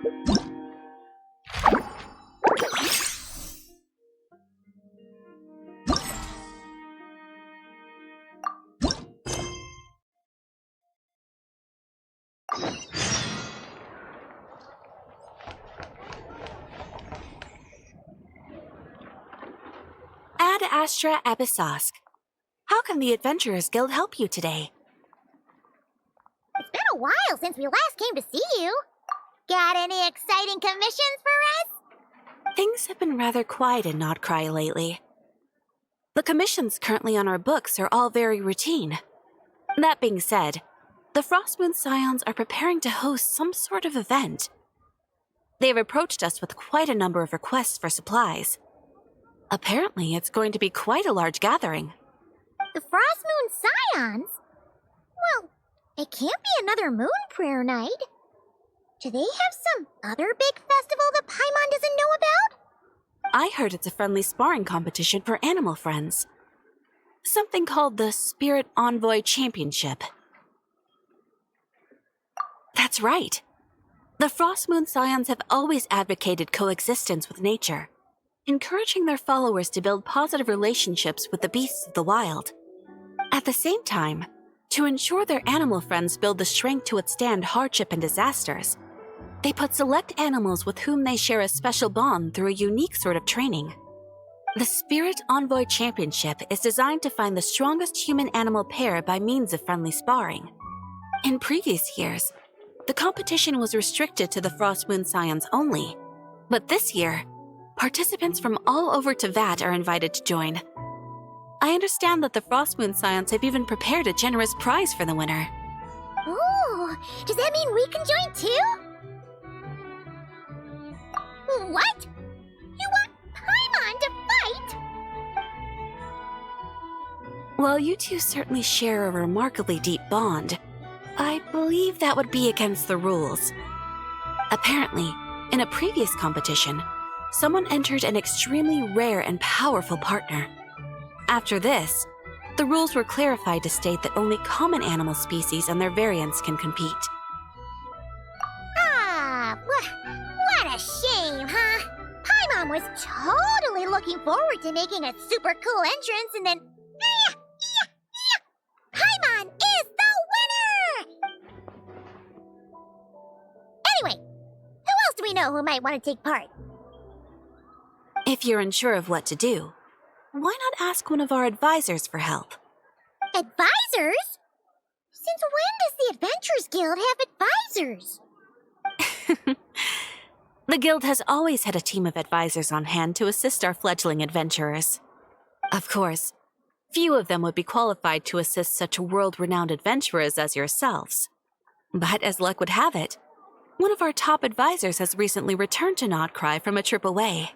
Ad Astra Episosk. How can the Adventurers Guild help you today? It's been a while since we last came to see you. Got any exciting commissions for us? Things have been rather quiet in Nod Krai lately. The commissions currently on our books are all very routine. That being said, the Frostmoon Scions are preparing to host some sort of event. They have approached us with quite a number of requests for supplies. Apparently, it's going to be quite a large gathering. The Frostmoon Scions? Well, it can't be another moon prayer night. Do they have some other big festival that Paimon doesn't know about? I heard it's a friendly sparring competition for animal friends. Something called the Spirit Envoy Championship. That's right. The Frostmoon Scions have always advocated coexistence with nature, encouraging their followers to build positive relationships with the beasts of the wild. At the same time, to ensure their animal friends build the strength to withstand hardship and disasters, they put select animals with whom they share a special bond through a unique sort of training. The Spirit Envoy Championship is designed to find the strongest human-animal pair by means of friendly sparring. In previous years, the competition was restricted to the Frostmoon Scions only, but this year, participants from all over Teyvat are invited to join. I understand that the Frostmoon Scions have even prepared a generous prize for the winner. Ooh, does that mean we can join too? What? You want Paimon to fight? While you two certainly share a remarkably deep bond, I believe that would be against the rules. Apparently, in a previous competition, someone entered an extremely rare and powerful partner. After this, the rules were clarified to state that only common animal species and their variants can compete. Ah, what a shame, huh? Paimon was totally looking forward to making a super cool entrance and then... Paimon is the winner! Anyway, who else do we know who might want to take part? If you're unsure of what to do, why not ask one of our advisors for help? Advisors? Since when does the Adventurers Guild have advisors? The guild has always had a team of advisors on hand to assist our fledgling adventurers. Of course, few of them would be qualified to assist such world-renowned adventurers as yourselves. But as luck would have it, one of our top advisors has recently returned to Nod Krai from a trip away.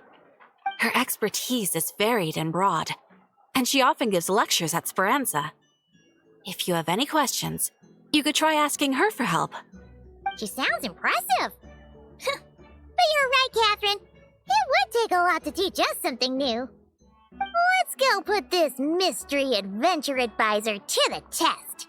Her expertise is varied and broad, and she often gives lectures at Speranza. If you have any questions, you could try asking her for help. She sounds impressive. But you're right, Katherine. It would take a lot to teach us something new. Let's go put this mystery adventure advisor to the test.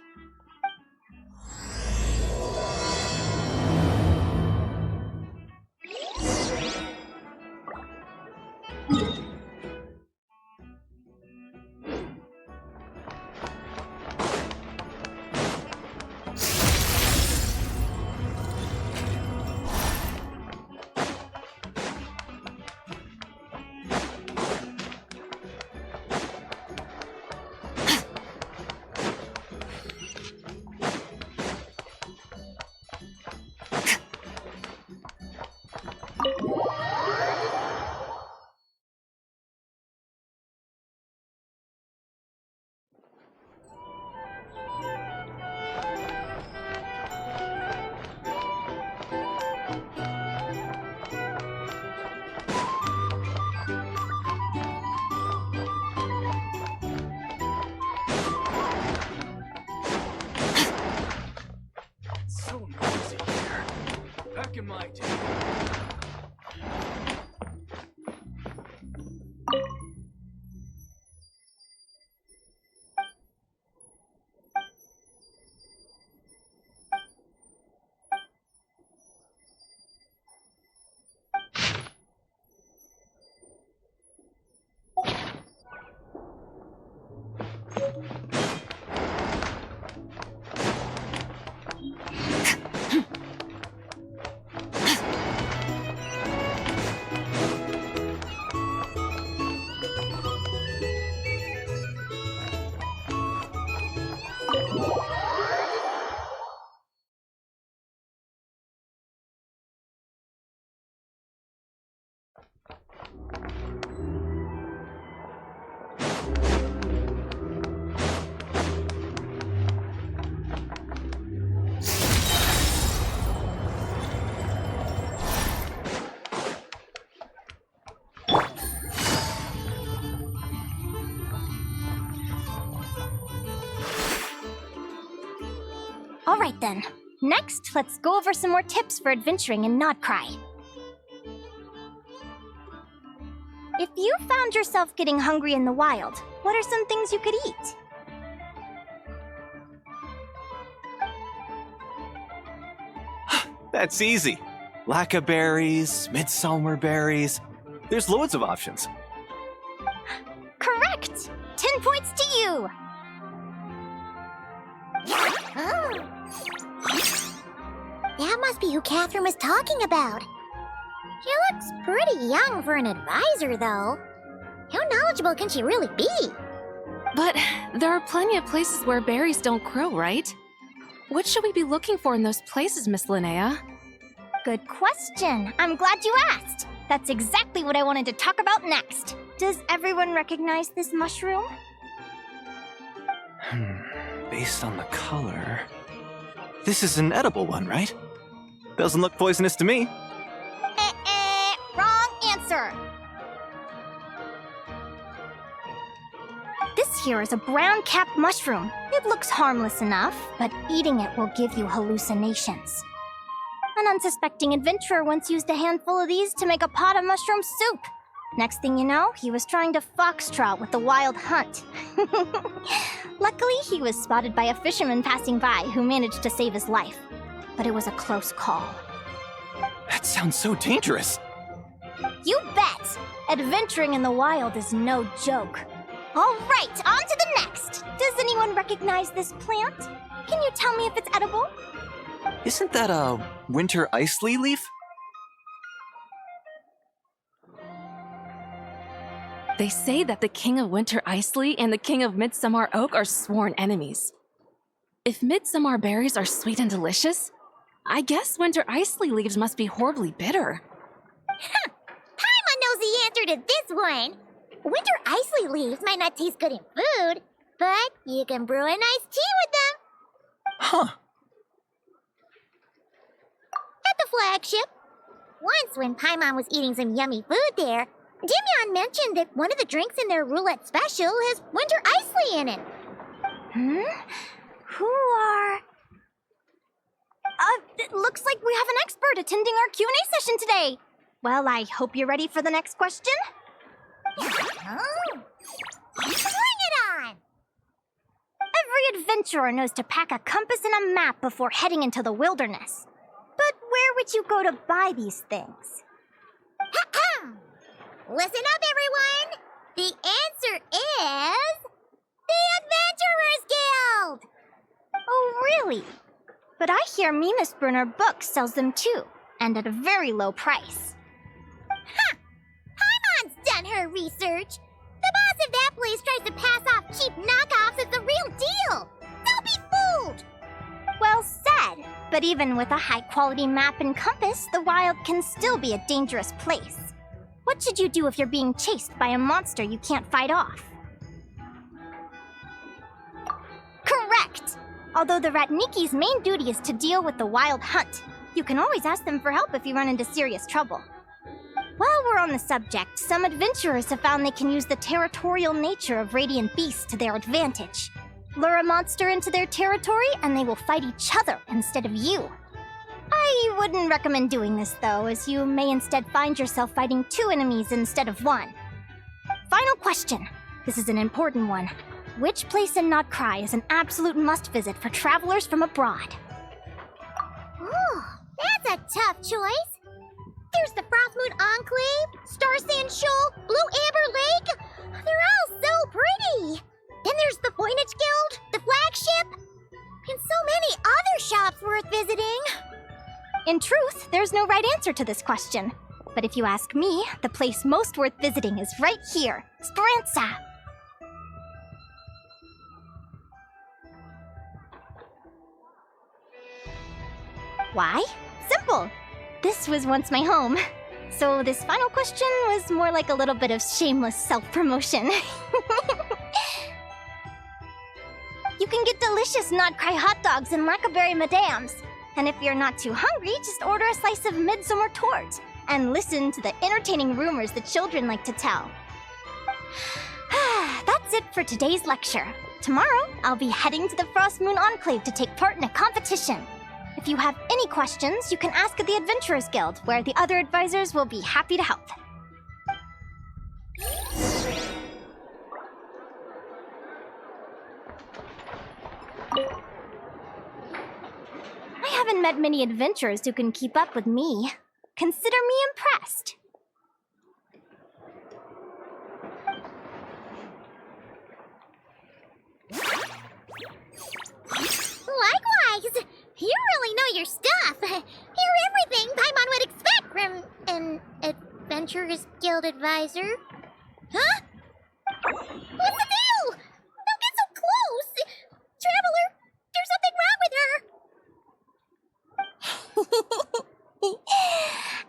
back in my day. Alright then. Next, let's go over some more tips for adventuring in Nod Krai. If you found yourself getting hungry in the wild, what are some things you could eat? That's easy. Lacca berries, midsummer berries. There's loads of options. Correct! 10 points to you! Oh. That must be who Katherine was talking about. She looks pretty young for an advisor, though. How knowledgeable can she really be? But there are plenty of places where berries don't grow, right? What should we be looking for in those places, Miss Linnea? Good question. I'm glad you asked. That's exactly what I wanted to talk about next. Does everyone recognize this mushroom? Based on the color... This is an edible one, right? Doesn't look poisonous to me. Wrong answer. This here is a brown-capped mushroom. It looks harmless enough, but eating it will give you hallucinations. An unsuspecting adventurer once used a handful of these to make a pot of mushroom soup. Next thing you know, he was trying to foxtrot with the wild hunt. Luckily, he was spotted by a fisherman passing by who managed to save his life. But it was a close call. That sounds so dangerous. You bet! Adventuring in the wild is no joke. All right, on to the next. Does anyone recognize this plant? Can you tell me if it's edible? Isn't that a winter ice leaf? They say that the King of Winter Isley and the King of Midsummer Oak are sworn enemies. If midsummer berries are sweet and delicious, I guess winter isley leaves must be horribly bitter. Paimon knows the answer to this one. Winter isley leaves might not taste good in food, but you can brew a nice tea with them. Huh. At the flagship. Once when Paimon was eating some yummy food there, Dimyon mentioned that one of the drinks in their roulette special has winter isley in it. Who are... it looks like we have an expert attending our Q&A session today. Well, I hope you're ready for the next question. Oh. Bring it on! Every adventurer knows to pack a compass and a map before heading into the wilderness. But where would you go to buy these things? Listen up, everyone! The answer is... the Adventurers Guild! Oh, really? But I hear Mimasbrunner Books sells them too, and at a very low price. Paimon's done her research. The boss of that place tries to pass off cheap knockoffs as the real deal. Don't be fooled! Well said. But even with a high-quality map and compass, the wild can still be a dangerous place. What should you do if you're being chased by a monster you can't fight off? Correct! Although the Ratniki's main duty is to deal with the wild hunt, you can always ask them for help if you run into serious trouble. While we're on the subject, some adventurers have found they can use the territorial nature of radiant beasts to their advantage. Lure a monster into their territory and they will fight each other instead of you. I wouldn't recommend doing this though, as you may instead find yourself fighting two enemies instead of one. Final question. This is an important one. Which place in Nod Krai is an absolute must-visit for travelers from abroad? Ooh, that's a tough choice. There's the Frostmoon Enclave, Star Sand Shoal, Blue Amber Lake. They're all so pretty. Then there's the Voynich Guild, the flagship, and so many other shops worth visiting. In truth, there's no right answer to this question. But if you ask me, the place most worth visiting is right here, Speranza. Why? Simple. This was once my home. So this final question was more like a little bit of shameless self-promotion. You can get delicious Nod Krai hot dogs and Lackaberry Madams. And if you're not too hungry, just order a slice of midsummer tort and listen to the entertaining rumors the children like to tell. That's it for today's lecture. Tomorrow, I'll be heading to the Frost Moon Enclave to take part in a competition. If you have any questions, you can ask at the Adventurers Guild, where the other advisors will be happy to help. I haven't met many adventurers who can keep up with me. Consider me impressed. Likewise! You really know your stuff. You're everything Paimon would expect from an Adventurers Guild advisor. Huh? What's the deal? Don't get so close! Traveler, there's something wrong with her!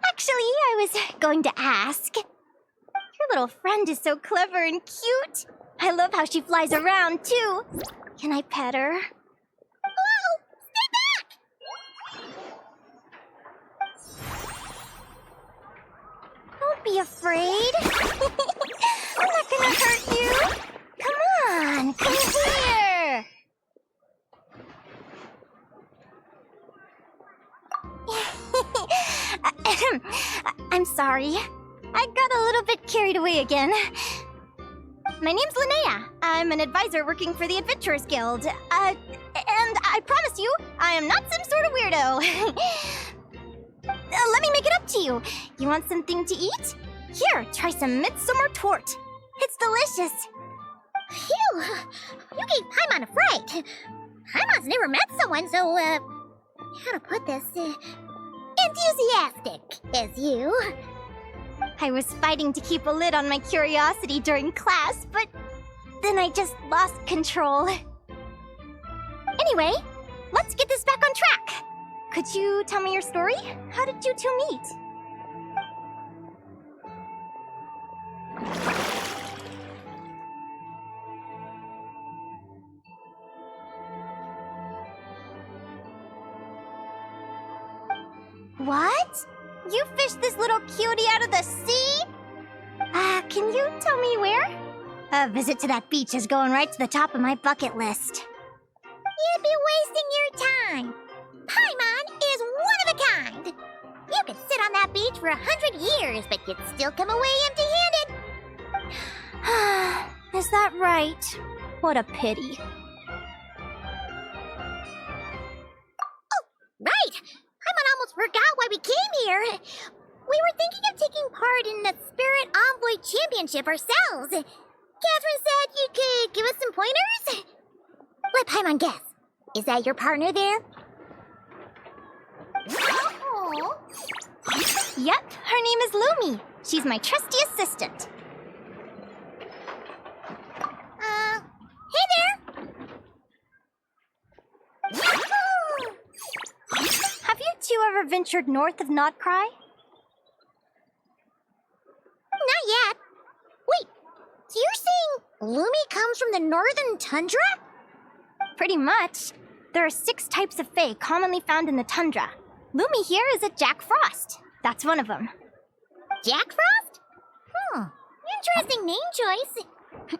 Actually, I was going to ask. Your little friend is so clever and cute. I love how she flies around, too. Can I pet her? Whoa! Stay back! Don't be afraid. I'm not gonna hurt you. Come on, come here. I'm sorry. I got a little bit carried away again. My name's Linnea. I'm an advisor working for the Adventurers Guild. And I promise you, I am not some sort of weirdo. Let me make it up to you. You want something to eat? Here, try some midsummer tort. It's delicious. Phew! You gave Paimon a fright. Paimon's never met someone so, how to put this, enthusiastic as you. I was fighting to keep a lid on my curiosity during class, but then I just lost control. Anyway, let's get this back on track. Could you tell me your story? How did you two meet? What? You fished this little cutie out of the sea? Can you tell me where? A visit to that beach is going right to the top of my bucket list. You'd be wasting your time. Paimon is one of a kind. You could sit on that beach for 100 years, but you'd still come away empty-handed. Is that right? What a pity. Oh, right! Paimon almost forgot why we came here. We were thinking of taking part in the Spirit Envoy Championship ourselves. Katherine said you could give us some pointers. Let Paimon guess. Is that your partner there? Oh. Yep, her name is Lumi. She's my trusty assistant. Hey there! Yahoo! Have you two ever ventured north of Nod Krai? Not yet. Wait, so you're saying Lumi comes from the northern tundra? Pretty much. There are 6 types of fae commonly found in the tundra. Lumi here is a Jack Frost. That's one of them. Jack Frost? Interesting name choice.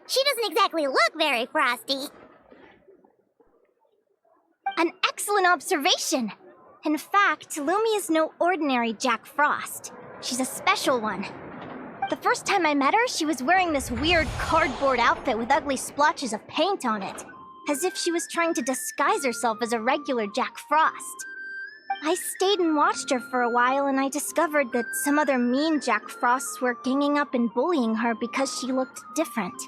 She doesn't exactly look very frosty. An excellent observation. In fact, Lumi is no ordinary Jack Frost. She's a special one. The first time I met her, she was wearing this weird cardboard outfit with ugly splotches of paint on it, as if she was trying to disguise herself as a regular Jack Frost. I stayed and watched her for a while, and I discovered that some other mean Jack Frosts were ganging up and bullying her because she looked different.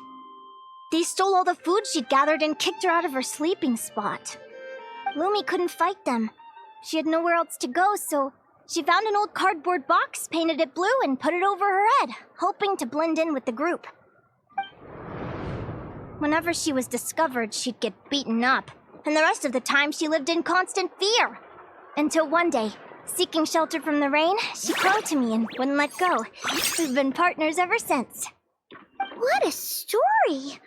They stole all the food she'd gathered and kicked her out of her sleeping spot. Lumi couldn't fight them. She had nowhere else to go, so she found an old cardboard box, painted it blue, and put it over her head, hoping to blend in with the group. Whenever she was discovered, she'd get beaten up, and the rest of the time she lived in constant fear. Until one day, seeking shelter from the rain, she clung to me and wouldn't let go. We've been partners ever since. What a story!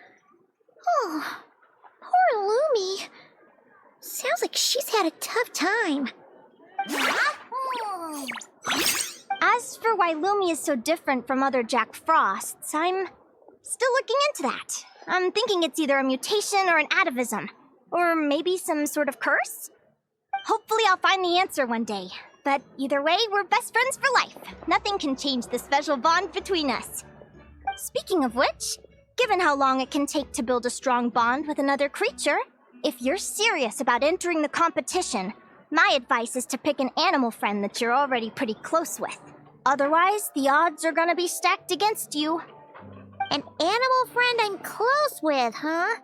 Oh, poor Lumi. Sounds like she's had a tough time. As for why Lumi is so different from other Jack Frosts, I'm still looking into that. I'm thinking it's either a mutation or an atavism. Or maybe some sort of curse? Hopefully I'll find the answer one day. But either way, we're best friends for life. Nothing can change the special bond between us. Speaking of which, given how long it can take to build a strong bond with another creature, if you're serious about entering the competition, my advice is to pick an animal friend that you're already pretty close with. Otherwise, the odds are gonna be stacked against you. An animal friend I'm close with, huh?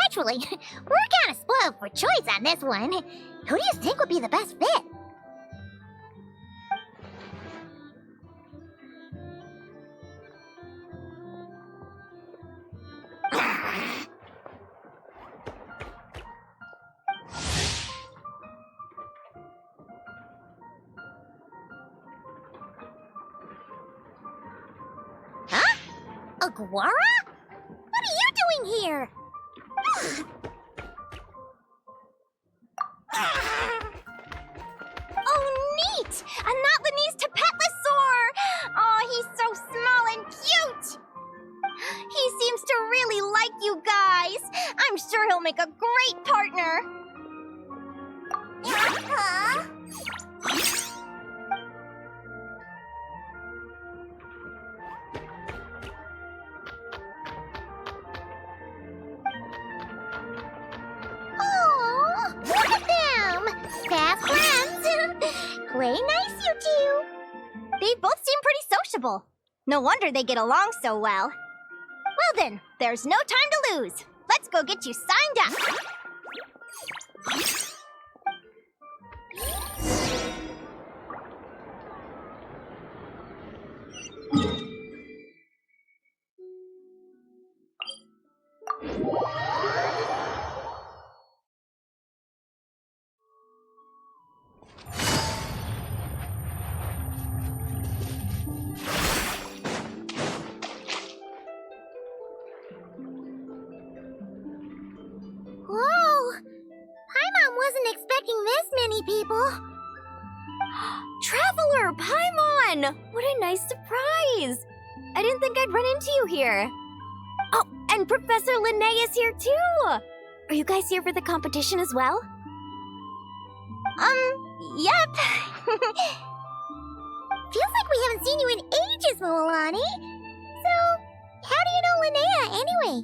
Actually, we're kind of spoiled for choice on this one. Who do you think would be the best fit? Huh? Aguara? What are you doing here? Oh, neat! A Notlanese Tapetlosaur! Oh, he's so small and cute! He seems to really like you guys. I'm sure he'll make a great partner. Huh? Aw, look at them! Fast friends! Play nice, you two! They both seem pretty sociable. No wonder they get along so well. Well then, there's no time to lose. Let's go get you signed up. Whoa! Paimon wasn't expecting this many people. Traveler, Paimon! What a nice surprise! I didn't think I'd run into you here. Oh, and Professor Linnae is here too! Are you guys here for the competition as well? Yep. Feels like we haven't seen you in ages, Moalani. So, how do you know Linnea anyway?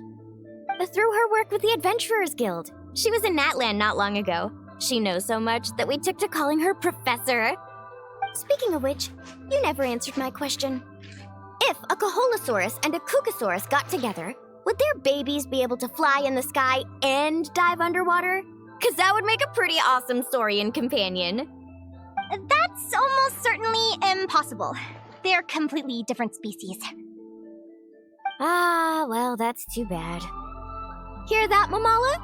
Through her work with the Adventurers Guild. She was in Natland not long ago. She knows so much that we took to calling her Professor. Speaking of which, you never answered my question. If a Kaholosaurus and a Kukasaurus got together, would their babies be able to fly in the sky and dive underwater? 'Cause that would make a pretty awesome saurian companion. That's almost certainly impossible. They're completely different species. Ah, well, that's too bad. Hear that, Mamala?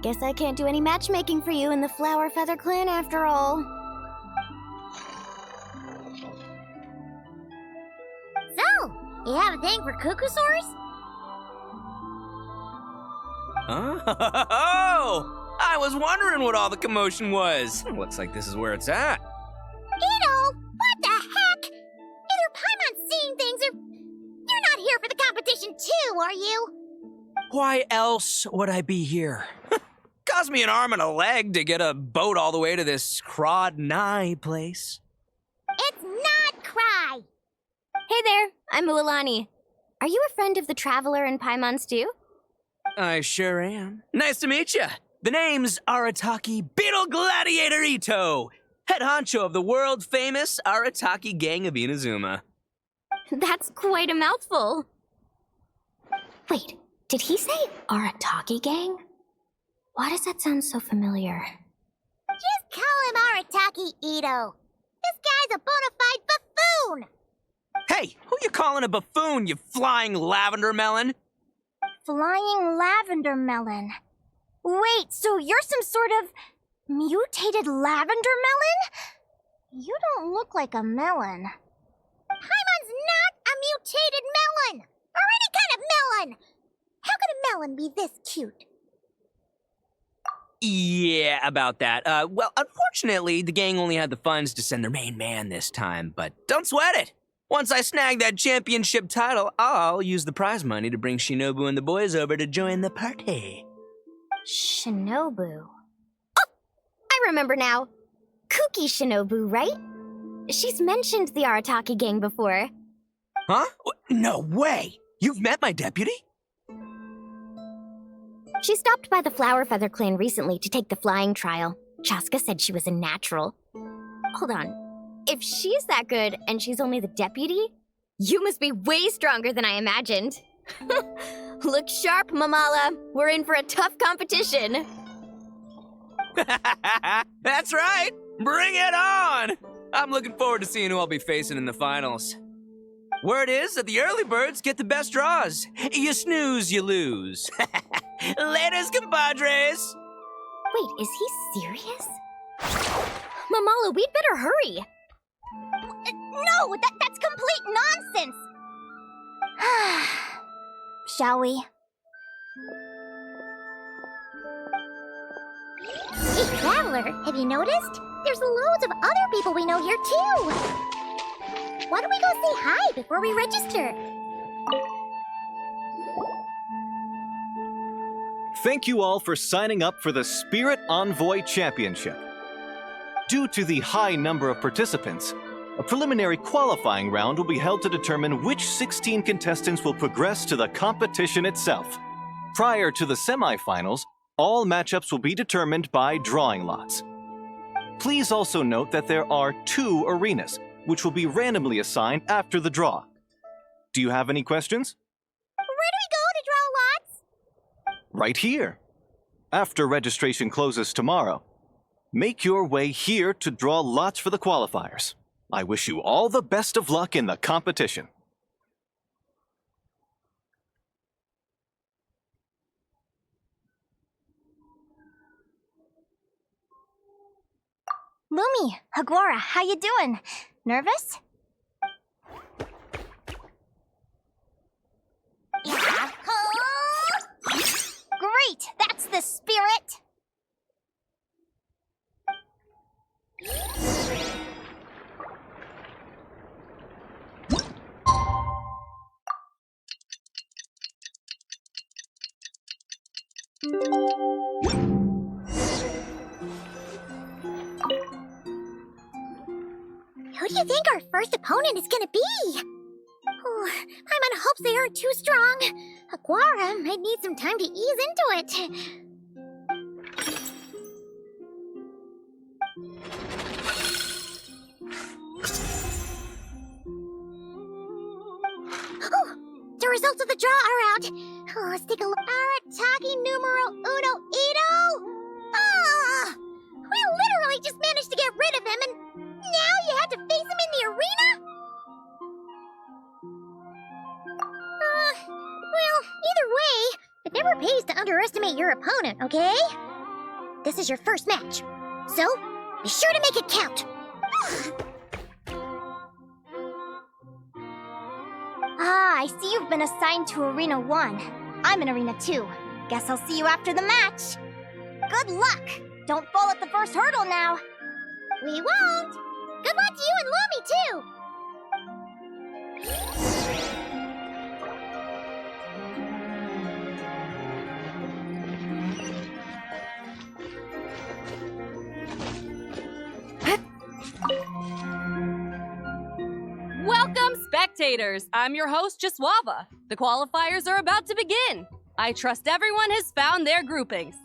Guess I can't do any matchmaking for you in the Flower Feather Clan after all. So, you have a thing for Kukusaurs? Oh! I was wondering what all the commotion was. Looks like this is where it's at. Ito, what the heck? Either Paimon's seeing things or you're not here for the competition too, are you? Why else would I be here? Cost me an arm and a leg to get a boat all the way to this Crod Nye place. It's Nod Krai. Hey there, I'm Mualani. Are you a friend of the Traveler and Paimon's too? I sure am. Nice to meet you. The name's Arataki Beetle Gladiator Ito, head honcho of the world-famous Arataki gang of Inazuma. That's quite a mouthful. Wait, did he say Arataki gang? Why does that sound so familiar? Just call him Arataki Ito. This guy's a bona fide buffoon. Hey, who you calling a buffoon, you flying lavender melon? Flying lavender melon. Wait, so you're some sort of mutated lavender melon? You don't look like a melon. Paimon's not a mutated melon, or any kind of melon. How could a melon be this cute? Yeah, about that. Well, unfortunately, the gang only had the funds to send their main man this time, but don't sweat it. Once I snag that championship title, I'll use the prize money to bring Shinobu and the boys over to join the party. Shinobu. Oh! I remember now. Kuki Shinobu, right? She's mentioned the Arataki gang before. Huh? No way! You've met my deputy? She stopped by the Flower Feather clan recently to take the flying trial. Chaska said she was a natural. Hold on. If she's that good and she's only the deputy, you must be way stronger than I imagined. Look sharp, Mamala. We're in for a tough competition. That's right! Bring it on! I'm looking forward to seeing who I'll be facing in the finals. Word is that the early birds get the best draws. You snooze, you lose. Laters, compadres! Wait, is he serious? Mamala, we'd better hurry. No, that's complete nonsense! Shall we? Hey, Traveler, have you noticed? There's loads of other people we know here, too. Why don't we go say hi before we register? Thank you all for signing up for the Spirit Envoy Championship. Due to the high number of participants, a preliminary qualifying round will be held to determine which 16 contestants will progress to the competition itself. Prior to the semifinals, all matchups will be determined by drawing lots. Please also note that there are 2 arenas, which will be randomly assigned after the draw. Do you have any questions? Where do we go to draw lots? Right here. After registration closes tomorrow, make your way here to draw lots for the qualifiers. I wish you all the best of luck in the competition. Lumi, Aguara, how you doing? Nervous? Yeah. Great! That's the spirit! Who do you think our first opponent is gonna be? Oh, I'm on hopes they aren't too strong. Aguara might need some time to ease into it. Oh, the results of the draw are out. Oh, let's take a look. Arataki numero uno Ito? Ah! We literally just managed to get rid of him, and now you have to face him in the arena? Well, either way, it never pays to underestimate your opponent, okay? This is your first match, so be sure to make it count. Ah, I see you've been assigned to Arena 1. I'm in Arena 2. Guess I'll see you after the match. Good luck! Don't fall at the first hurdle now. We won't. Good luck to you and Lumi, too. Welcome, spectators! I'm your host, Jaswava. The qualifiers are about to begin. I trust everyone has found their groupings.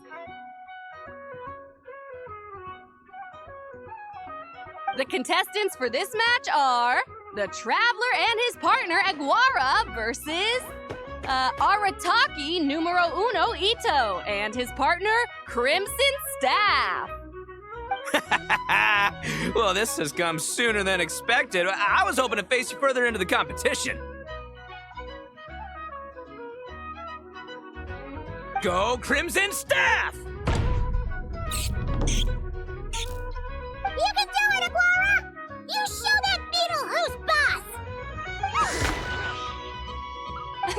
The contestants for this match are the Traveler and his partner, Aguara, versus Arataki numero uno Ito and his partner, Crimson Staff. Well, this has come sooner than expected. I was hoping to face you further into the competition. Go Crimson Staff! You can do it, Aguara! You show that beetle who's boss!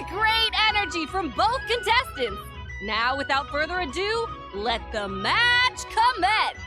Great energy from both contestants. Now, without further ado, let the match commence.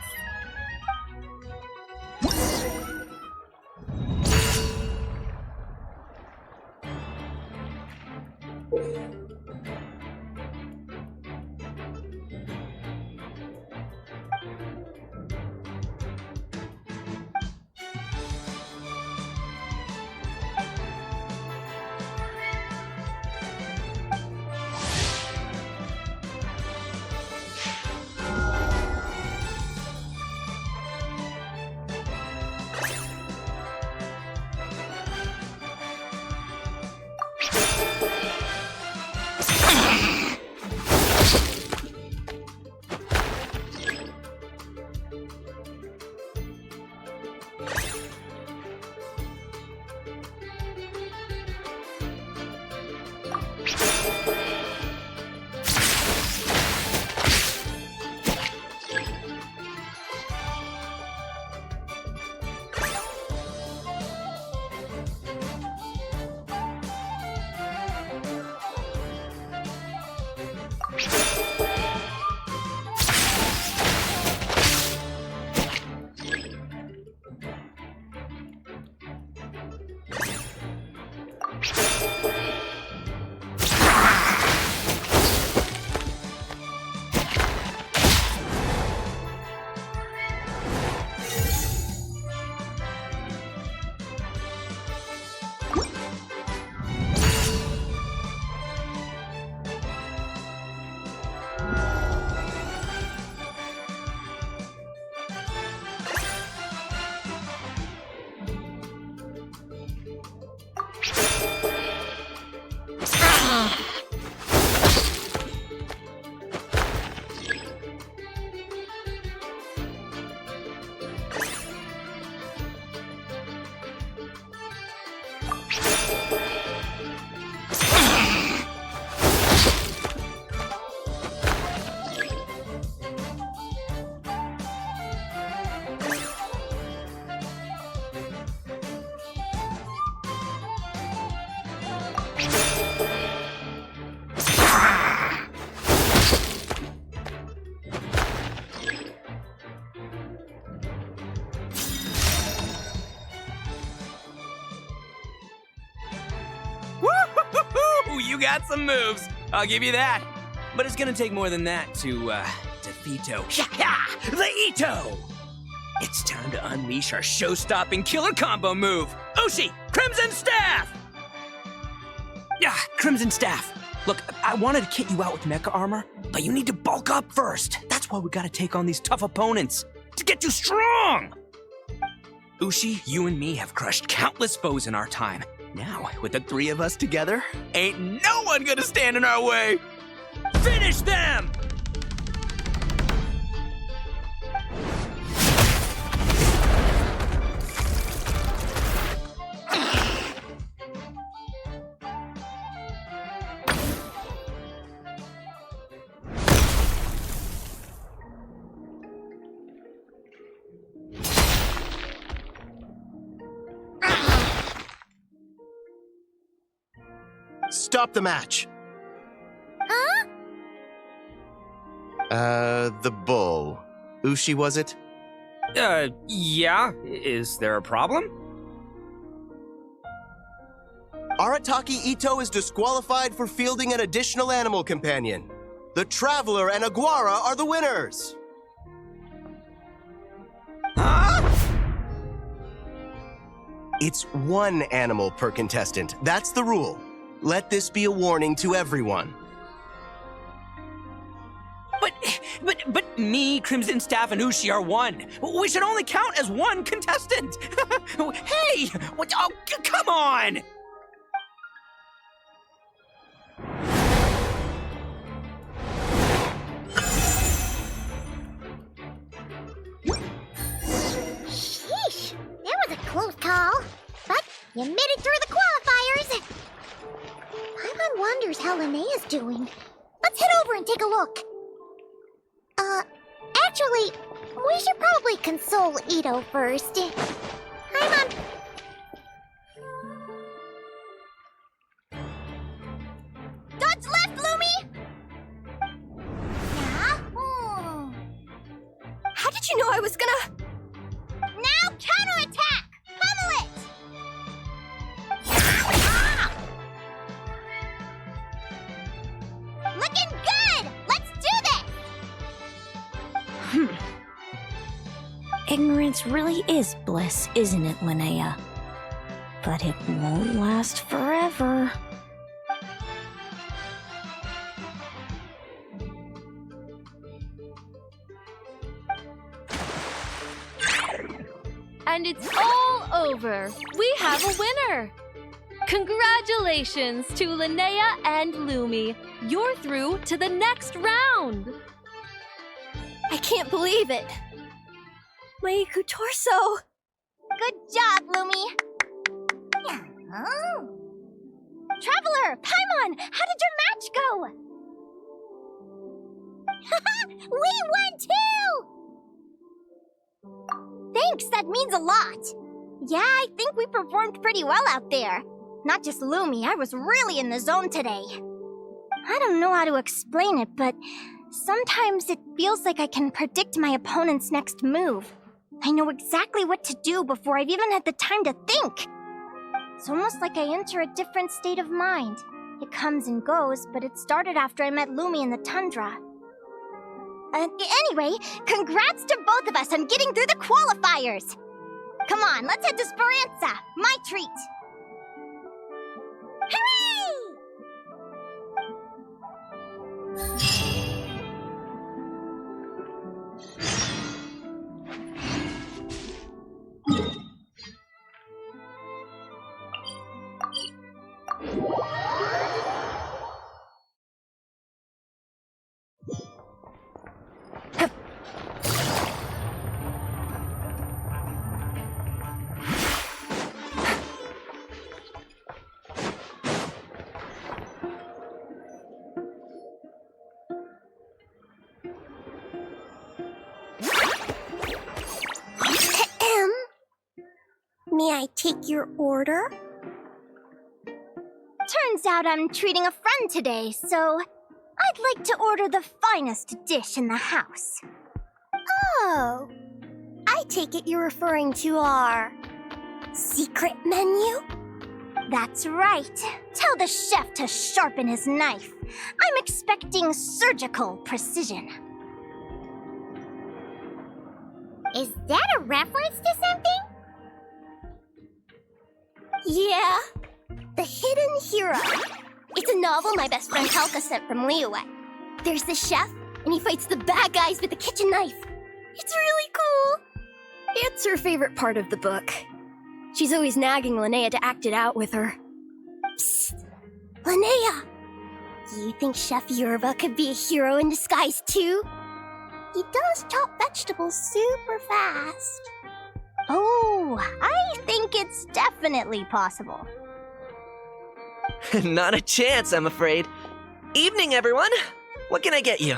You got some moves, I'll give you that. But it's gonna take more than that to defeat the Ito! It's time to unleash our show-stopping killer combo move, Ushi, Crimson Staff! Yeah, Crimson Staff. Look, I wanted to kit you out with mecha armor, but you need to bulk up first. That's why we gotta take on these tough opponents, to get you strong! Ushi, you and me have crushed countless foes in our time. Now, with the three of us together, ain't no one gonna stand in our way! Finish them! Stop the match. Huh? The bull. Ushi, was it? Yeah. Is there a problem? Arataki Ito is disqualified for fielding an additional animal companion. The Traveler and Aguara are the winners. Huh? It's one animal per contestant. That's the rule. Let this be a warning to everyone. But me, Crimson Staff, and Ushi are one. We should only count as one contestant. Hey, what? Oh, come on! Sheesh, that was a close call. But you made it through the qualifiers. Paimon wonders how Linnea's doing. Let's head over and take a look. Actually, we should probably console Ito first. Paimon... Dodge left, Lumi! Yeah? How did you know I was gonna... Now counterattack! Pummel it! Ignorance really is bliss, isn't it, Linnea? But it won't last forever. And it's all over. We have a winner. Congratulations to Linnea and Lumi. You're through to the next round. I can't believe it. My torso. Good job, Lumi. Oh. Traveler, Paimon, how did your match go? We won too! Thanks, that means a lot. Yeah, I think we performed pretty well out there. Not just Lumi, I was really in the zone today. I don't know how to explain it, but sometimes it feels like I can predict my opponent's next move. I know exactly what to do before I've even had the time to think. It's almost like I enter a different state of mind. It comes and goes, but it started after I met Lumi in the tundra. Anyway, congrats to both of us on getting through the qualifiers! Come on, let's head to Speranza, my treat! Hooray! May I take your order? Turns out I'm treating a friend today, so I'd like to order the finest dish in the house. Oh, I take it you're referring to our secret menu? That's right. Tell the chef to sharpen his knife. I'm expecting surgical precision. Is that a reference to something? Yeah, The Hidden Hero. It's a novel my best friend Halka sent from Liyue. There's the chef, and he fights the bad guys with a kitchen knife. It's really cool. It's her favorite part of the book. She's always nagging Linnea to act it out with her. Psst! Linnea! You think Chef Yerba could be a hero in disguise too? He does chop vegetables super fast. Oh, I think it's definitely possible. Not a chance, I'm afraid. Evening, everyone. What can I get you?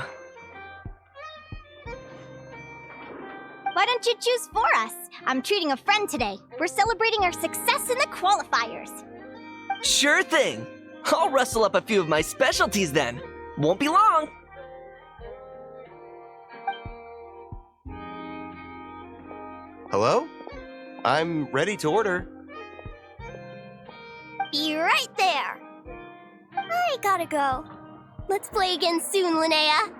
Why don't you choose for us? I'm treating a friend today. We're celebrating our success in the qualifiers. Sure thing. I'll rustle up a few of my specialties then. Won't be long. Hello? I'm ready to order. Be right there. I gotta go. Let's play again soon, Linnea.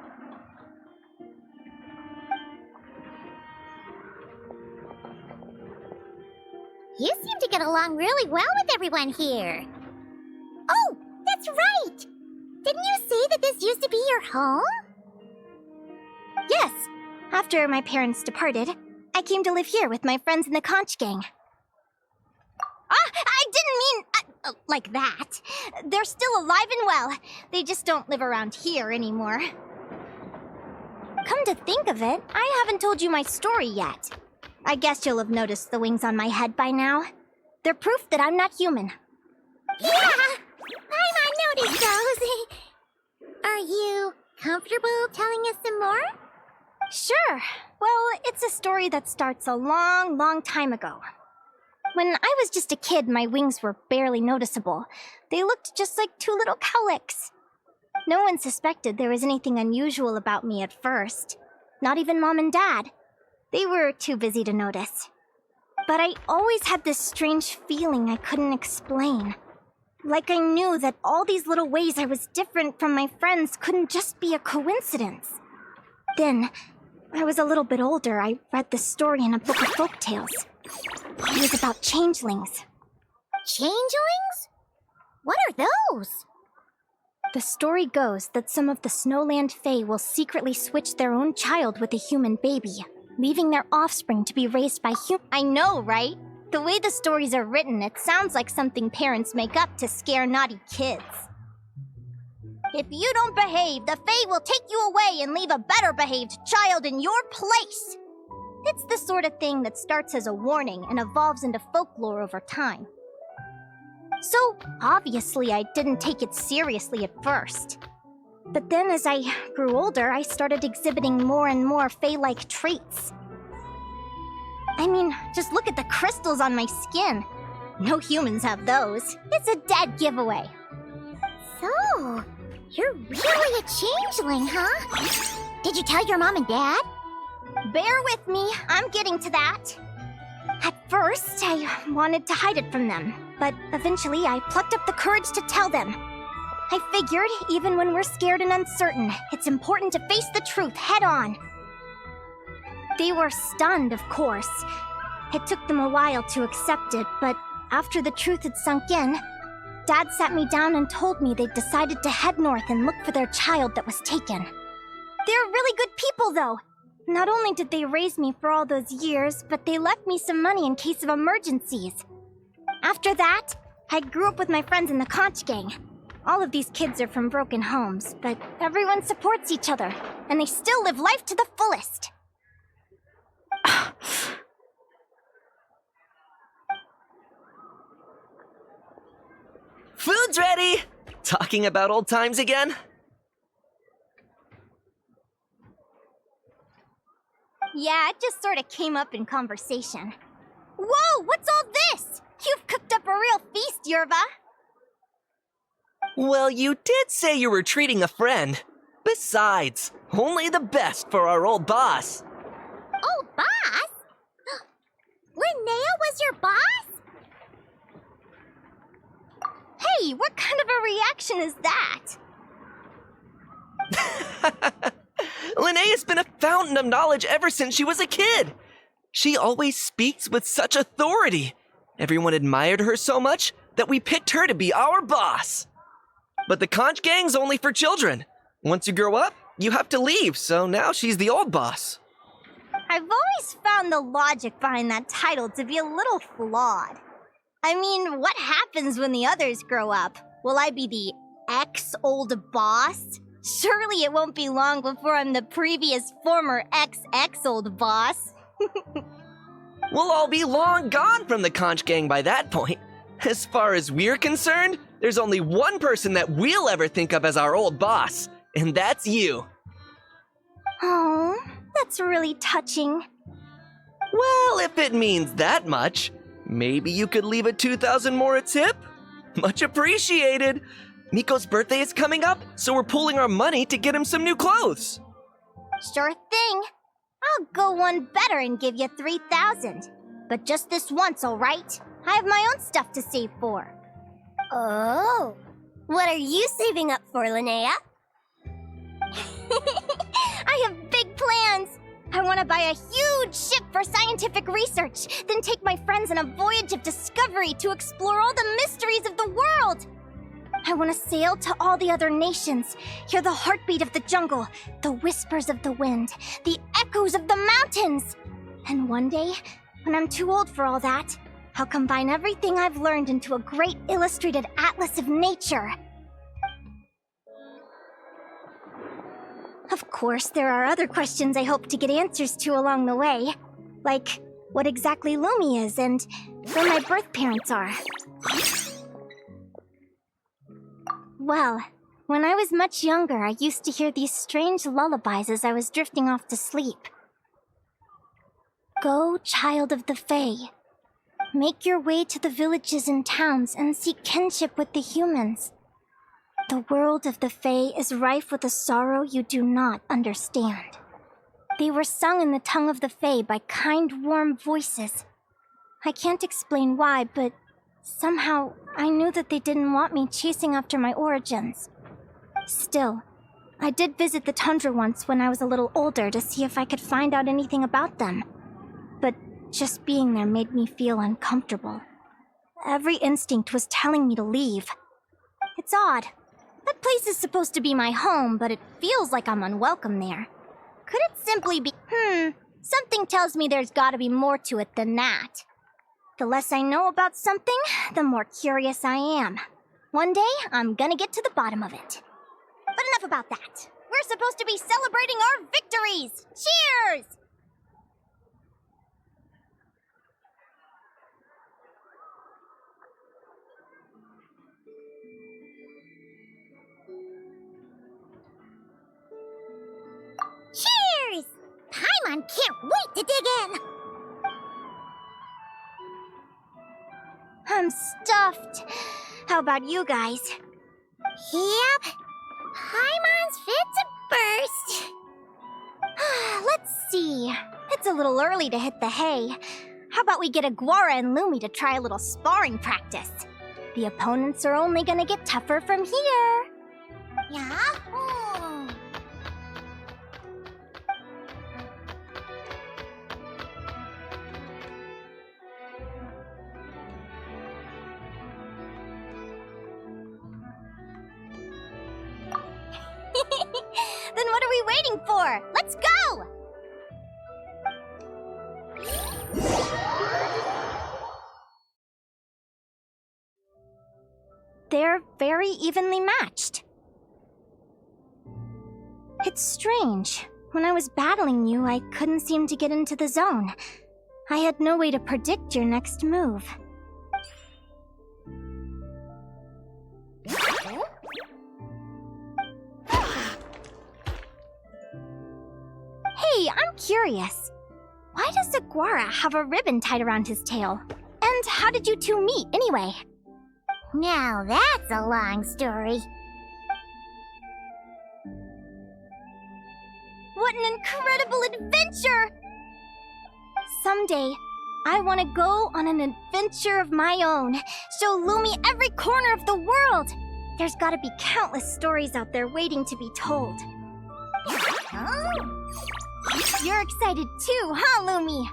You seem to get along really well with everyone here. Oh, that's right! Didn't you say that this used to be your home? Yes. After my parents departed, I came to live here with my friends in the conch gang. I didn't mean like that. They're still alive and well. They just don't live around here anymore. Come to think of it, I haven't told you my story yet. I guess you'll have noticed the wings on my head by now. They're proof that I'm not human. Yeah! I noticed those. Are you comfortable telling us some more? Sure. Well, it's a story that starts a long, long time ago. When I was just a kid, my wings were barely noticeable. They looked just like two little cowlicks. No one suspected there was anything unusual about me at first. Not even Mom and Dad. They were too busy to notice. But I always had this strange feeling I couldn't explain. Like I knew that all these little ways I was different from my friends couldn't just be a coincidence. Then, I was a little bit older, I read this story in a book of folk tales. It was about changelings. Changelings? What are those? The story goes that some of the Snowland Fae will secretly switch their own child with a human baby, leaving their offspring to be raised by I know, right? The way the stories are written, it sounds like something parents make up to scare naughty kids. If you don't behave, the Fae will take you away and leave a better behaved child in your place. It's the sort of thing that starts as a warning and evolves into folklore over time. So, obviously, I didn't take it seriously at first. But then as I grew older, I started exhibiting more and more Fae-like traits. I mean, just look at the crystals on my skin. No humans have those. It's a dead giveaway. So, you're really a changeling, huh? Did you tell your mom and dad? Bear with me, I'm getting to that. At first, I wanted to hide it from them, but eventually I plucked up the courage to tell them. I figured, even when we're scared and uncertain, it's important to face the truth head on. They were stunned, of course. It took them a while to accept it, but after the truth had sunk in, Dad sat me down and told me they'd decided to head north and look for their child that was taken. They're really good people, though. Not only did they raise me for all those years, but they left me some money in case of emergencies. After that, I grew up with my friends in the conch gang. All of these kids are from broken homes, but everyone supports each other, and they still live life to the fullest. Food's ready! Talking about old times again? Yeah, it just sort of came up in conversation. Whoa, what's all this? You've cooked up a real feast, Yerva. Well, you did say you were treating a friend. Besides, only the best for our old boss. Old boss? Linnea was your boss? Hey, what kind of a reaction is that? Linnea's been a fountain of knowledge ever since she was a kid. She always speaks with such authority. Everyone admired her so much that we picked her to be our boss. But the conch gang's only for children. Once you grow up, you have to leave, so now she's the old boss. I've always found the logic behind that title to be a little flawed. I mean, what happens when the others grow up? Will I be the ex-old boss? Surely it won't be long before I'm the previous former ex-old boss. We'll all be long gone from the conch gang by that point. As far as we're concerned, there's only one person that we'll ever think of as our old boss, and that's you. Oh, that's really touching. Well, if it means that much, maybe you could leave a 2,000 more a tip? Much appreciated. Miko's birthday is coming up, so we're pooling our money to get him some new clothes. Sure thing. I'll go one better and give you 3,000. But just this once, all right? I have my own stuff to save for. Oh, what are you saving up for, Linnea? I have big plans. I want to buy a huge ship for scientific research, then take my friends on a voyage of discovery to explore all the mysteries of the world. I want to sail to all the other nations, hear the heartbeat of the jungle, the whispers of the wind, the echoes of the mountains. And one day, when I'm too old for all that, I'll combine everything I've learned into a great illustrated atlas of nature. Of course, there are other questions I hope to get answers to along the way. Like, what exactly Lumi is and where my birth parents are. Well, when I was much younger, I used to hear these strange lullabies as I was drifting off to sleep. Go, child of the Fae. Make your way to the villages and towns and seek kinship with the humans. The world of the Fae is rife with a sorrow you do not understand. They were sung in the tongue of the Fae by kind, warm voices. I can't explain why, but somehow I knew that they didn't want me chasing after my origins. Still, I did visit the tundra once when I was a little older to see if I could find out anything about them. But just being there made me feel uncomfortable. Every instinct was telling me to leave. It's odd. That place is supposed to be my home, but it feels like I'm unwelcome there. Could it simply be... Something tells me there's gotta be more to it than that. The less I know about something, the more curious I am. One day, I'm gonna get to the bottom of it. But enough about that. We're supposed to be celebrating our victories! Cheers! Cheers! Paimon can't wait to dig in! I'm stuffed. How about you guys? Yep. Paimon's fit to burst. Let's see. It's a little early to hit the hay. How about we get Aguara and Lumi to try a little sparring practice? The opponents are only gonna get tougher from here. Yahoo! Then what are we waiting for? Let's go! They're very evenly matched. It's strange. When I was battling you, I couldn't seem to get into the zone. I had no way to predict your next move. Hey, I'm curious. Why does Aguara have a ribbon tied around his tail? And how did you two meet, anyway? Now that's a long story. What an incredible adventure! Someday, I want to go on an adventure of my own. Show Lumi every corner of the world. There's gotta be countless stories out there waiting to be told. You're excited too, huh, Lumi?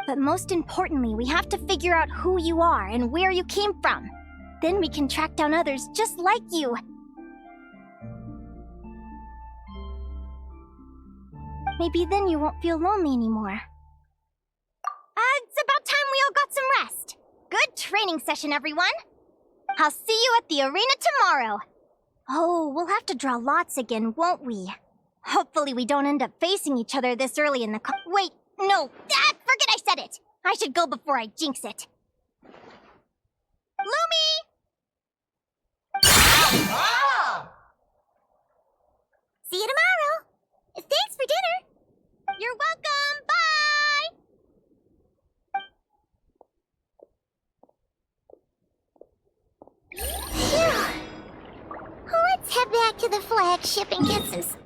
But most importantly, we have to figure out who you are and where you came from. Then we can track down others just like you. Maybe then you won't feel lonely anymore. It's about time we all got some rest. Good training session, everyone. I'll see you at the arena tomorrow. Oh, we'll have to draw lots again, won't we? Hopefully we don't end up facing each other this early in the Wait, no! Forget I said it! I should go before I jinx it. Lumi! See you tomorrow. Thanks for dinner. You're welcome! Bye! Phew. Let's head back to the flagship and get some...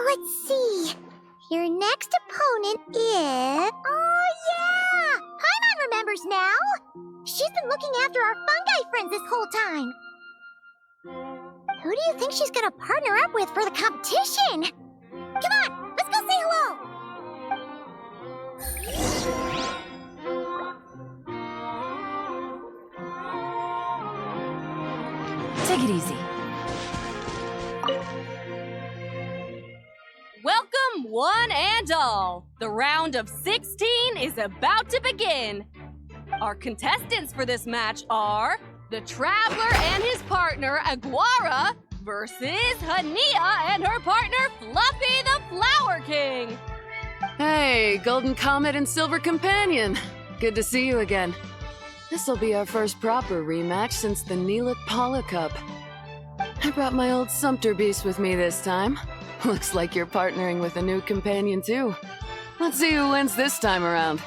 Let's see. Your next whole time. Who do you think she's gonna partner up with for the competition? Come on, let's go say hello! Take it easy. Welcome, one and all. The round of 16 is about to begin. Our contestants for this match are the Traveler and his partner, Aguara, versus Hania and her partner, Fluffy the Flower King. Hey, Golden Comet and Silver Companion. Good to see you again. This'll be our first proper rematch since the Neelit Paula Cup. I brought my old Sumpter Beast with me this time. Looks like you're partnering with a new companion too. Let's see who wins this time around.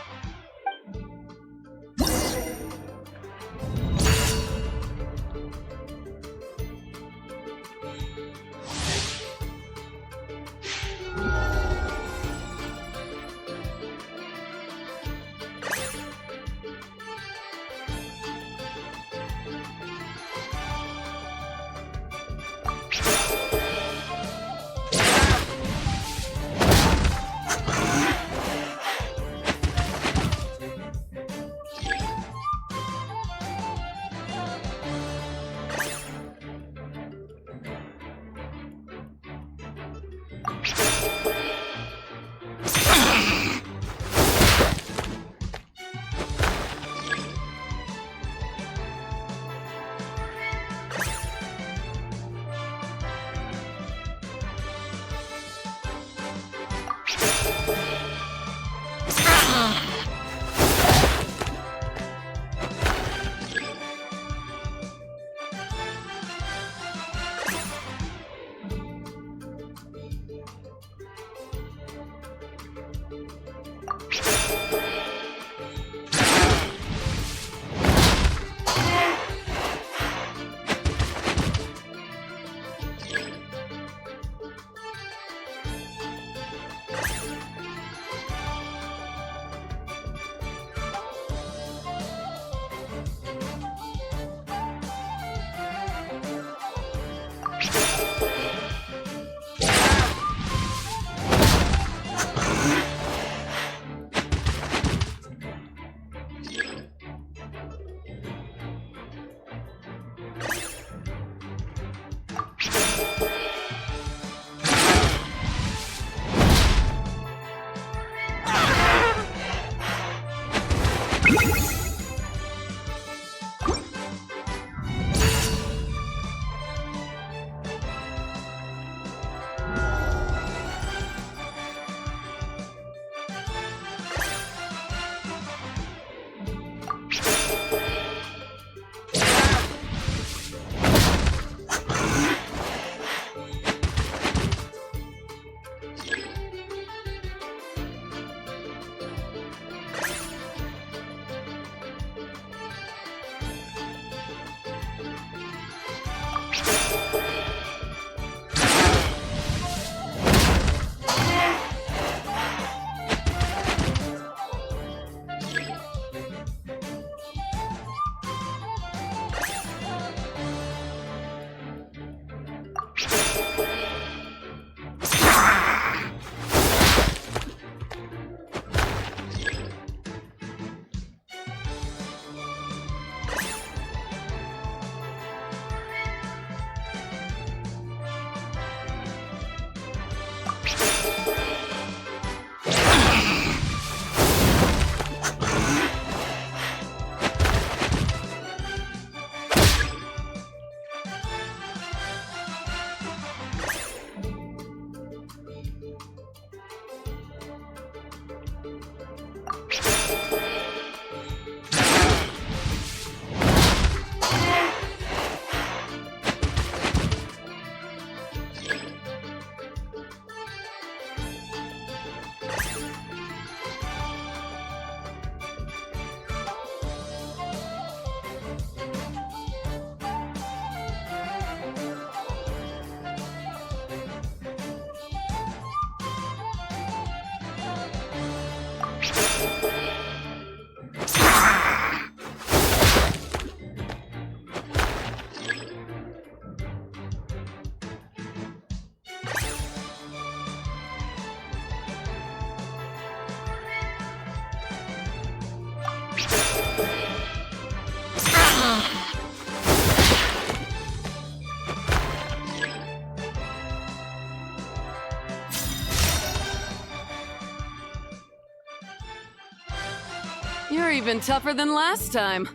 You're even tougher than last time.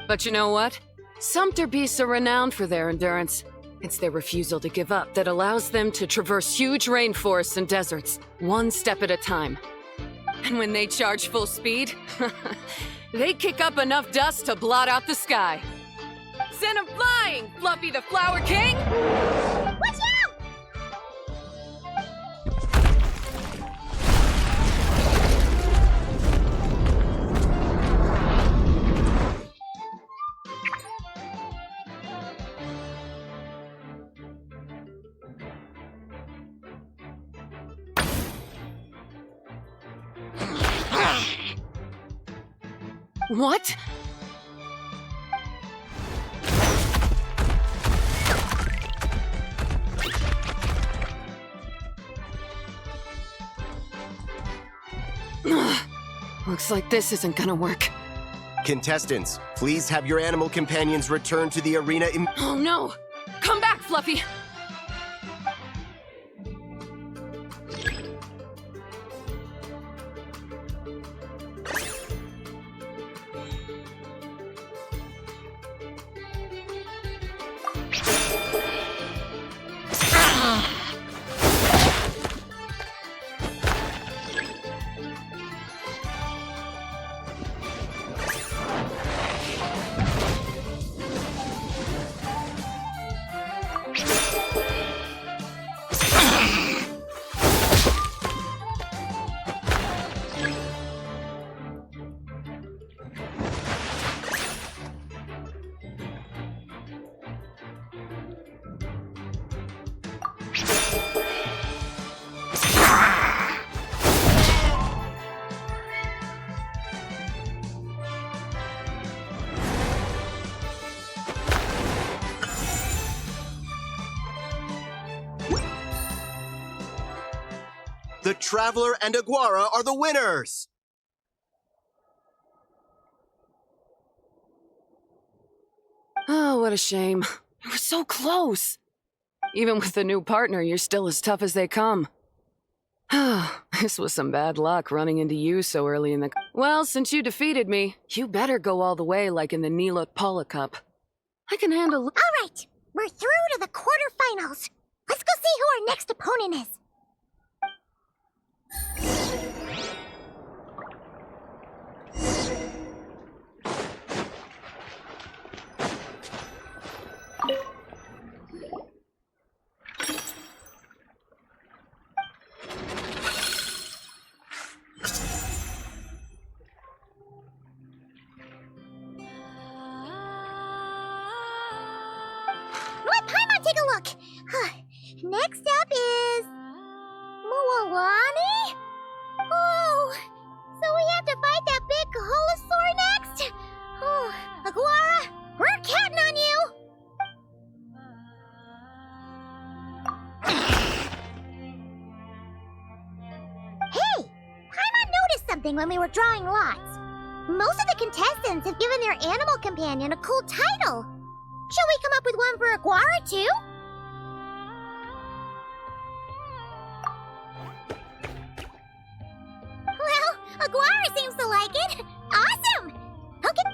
But you know what? Sumpter beasts are renowned for their endurance. It's their refusal to give up that allows them to traverse huge rainforests and deserts, one step at a time. And when they charge full speed, they kick up enough dust to blot out the sky. Send 'em flying, Fluffy the Flower King! Watch out! What? Looks like this isn't gonna work. Contestants, please have your animal companions return to the arena Oh no! Come back, Fluffy! The Traveler and Aguara are the winners! Oh, what a shame. It was so close. Even with the new partner, you're still as tough as they come. This was some bad luck running into you so early in the... Well, since you defeated me, you better go all the way like in the Nilot Paula Cup. I can handle... All right, we're through to the quarterfinals. Let's go see who our next opponent is. Let Paimon take a look. Next up is... Mualani? Oh, so we have to fight that big Holosaur next? Oh, Aguara, we're counting on you! Hey, Paimon noticed something when we were drawing lots. Most of the contestants have given their animal companion a cool title. Shall we come up with one for Aguara, too? Well, Aguara seems to like it. Awesome! Okay.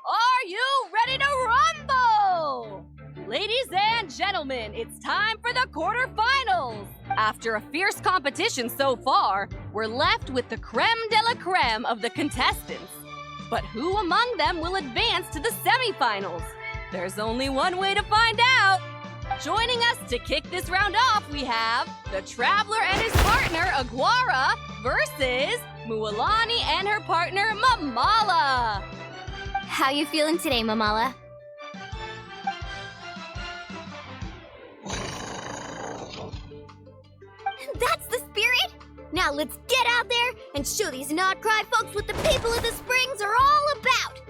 Are you ready to rumble? Ladies and gentlemen, it's time for the quarterfinals. After a fierce competition so far, we're left with the creme de la creme of the contestants. But who among them will advance to the semifinals? There's only one way to find out. Joining us to kick this round off, we have the Traveler and his partner, Aguara, versus Mualani and her partner, Mamala. How you feeling today, Mamala? That's the spirit! Now let's get out there and show these Nod Krai folks what the people of the Springs are all about!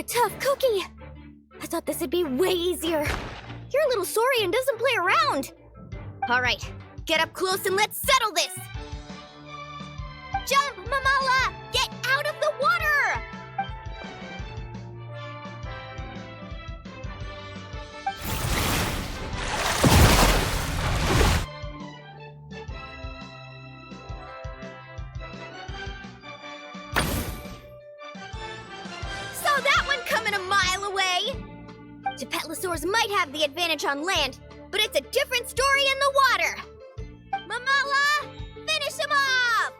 a tough cookie! I thought this would be way easier. Your little Saurian doesn't play around. All right, get up close and let's settle this. Jump, Mamala! Get out of the water! Saw that one coming a mile away! Gepetlosaurs might have the advantage on land, but it's a different story in the water! Mamala! Finish him off!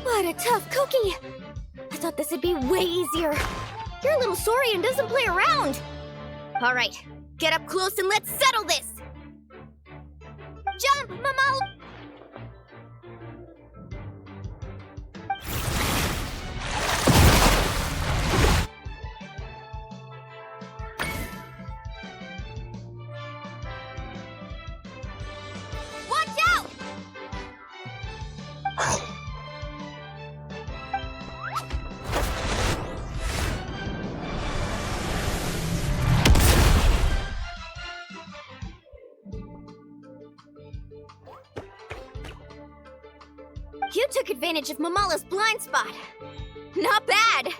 What a tough cookie! I thought this would be way easier. Your little Saurian doesn't play around. All right, get up close and let's settle this. Jump, Mamala! Watch out! You took advantage of Mamala's blind spot. Not bad!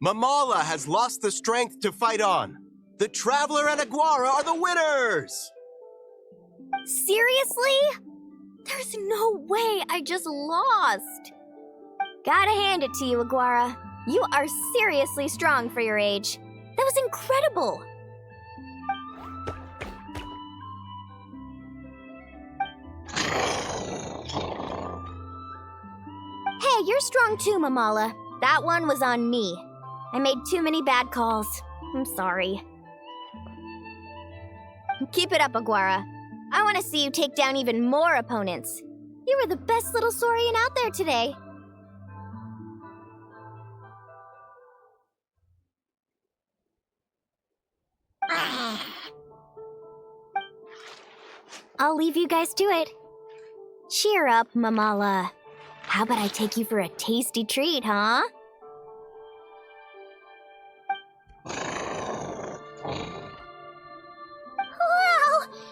Mamala has lost the strength to fight on. The Traveler and Aguara are the winners! Seriously? There's no way I just lost. Gotta hand it to you, Aguara. You are seriously strong for your age. That was incredible. Hey, you're strong too, Mamala. That one was on me. I made too many bad calls. I'm sorry. Keep it up, Aguara. I want to see you take down even more opponents. You were the best little Saurian out there today. I'll leave you guys to it. Cheer up, Mamala. How about I take you for a tasty treat, huh? Wow!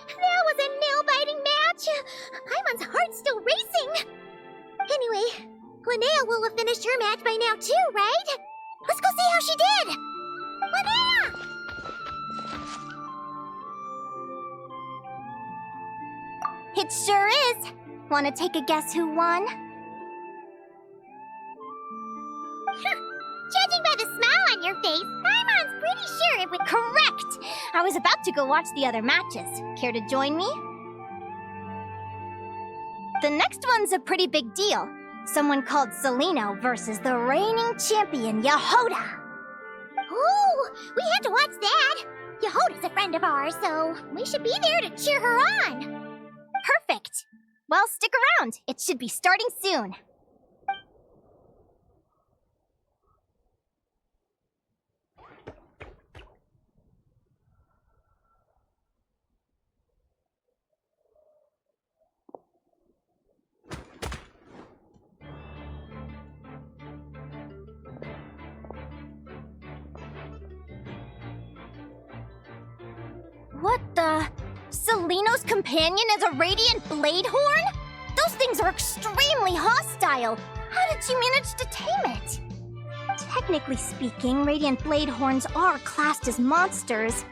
That was a nail-biting match! Paimon's heart's still racing! Anyway, Linnea will have finished her match by now too, right? Let's go see how she did! Linnea! It sure is. Want to take a guess who won? Judging by the smile on your face, Paimon's pretty sure it would... Correct! I was about to go watch the other matches. Care to join me? The next one's a pretty big deal. Someone called Celino versus the reigning champion, Yehoda. Ooh, we have to watch that. Yehoda's a friend of ours, so we should be there to cheer her on. Perfect! Well, stick around. It should be starting soon. What the? Celino's companion is a radiant blade horn? Those things are extremely hostile. How did you manage to tame it? Technically speaking, radiant blade horns are classed as monsters.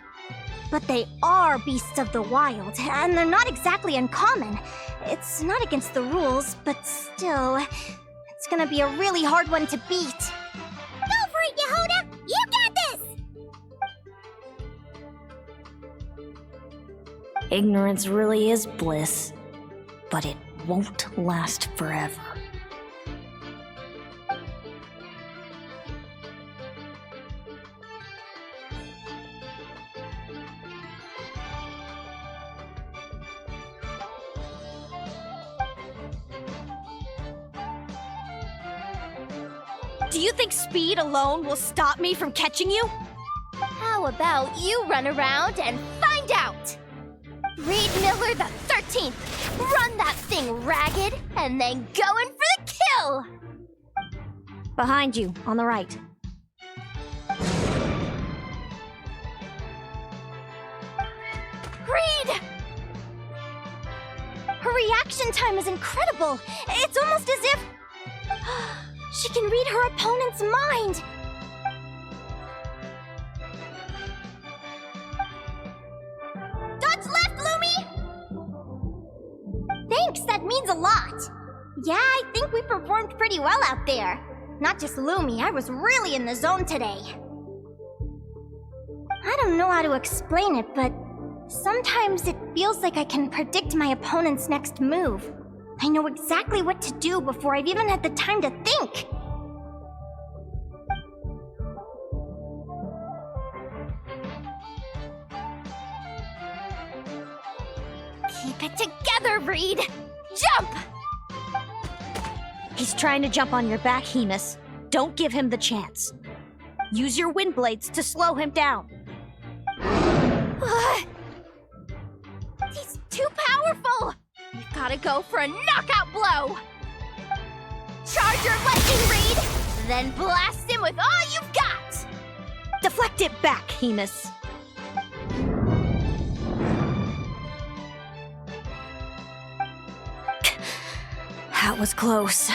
But they are beasts of the wild, and they're not exactly uncommon. It's not against the rules, but still, it's gonna be a really hard one to beat. Go for it, Yehoda! You got this! Ignorance really is bliss, but it won't last forever. Do you think speed alone will stop me from catching you? How about you run around and find out? Reed Miller the 13th! Run that thing ragged, and then go in for the kill! Behind you, on the right. Reed! Her reaction time is incredible! It's almost as if... she can read her opponent's mind! Dodge left, Lumi! Thanks, that means a lot! Yeah, I think we performed pretty well out there. Not just Lumi, I was really in the zone today. I don't know how to explain it, but sometimes it feels like I can predict my opponent's next move. I know exactly what to do before I've even had the time to think. Keep it together, Reed! Jump! He's trying to jump on your back, Hemus. Don't give him the chance. Use your wind blades to slow him down. He's too powerful! We've gotta go for a knockout blow! Charge your lightning, Reed! Then blast him with all you've got! Deflect it back, Hemus. That was close.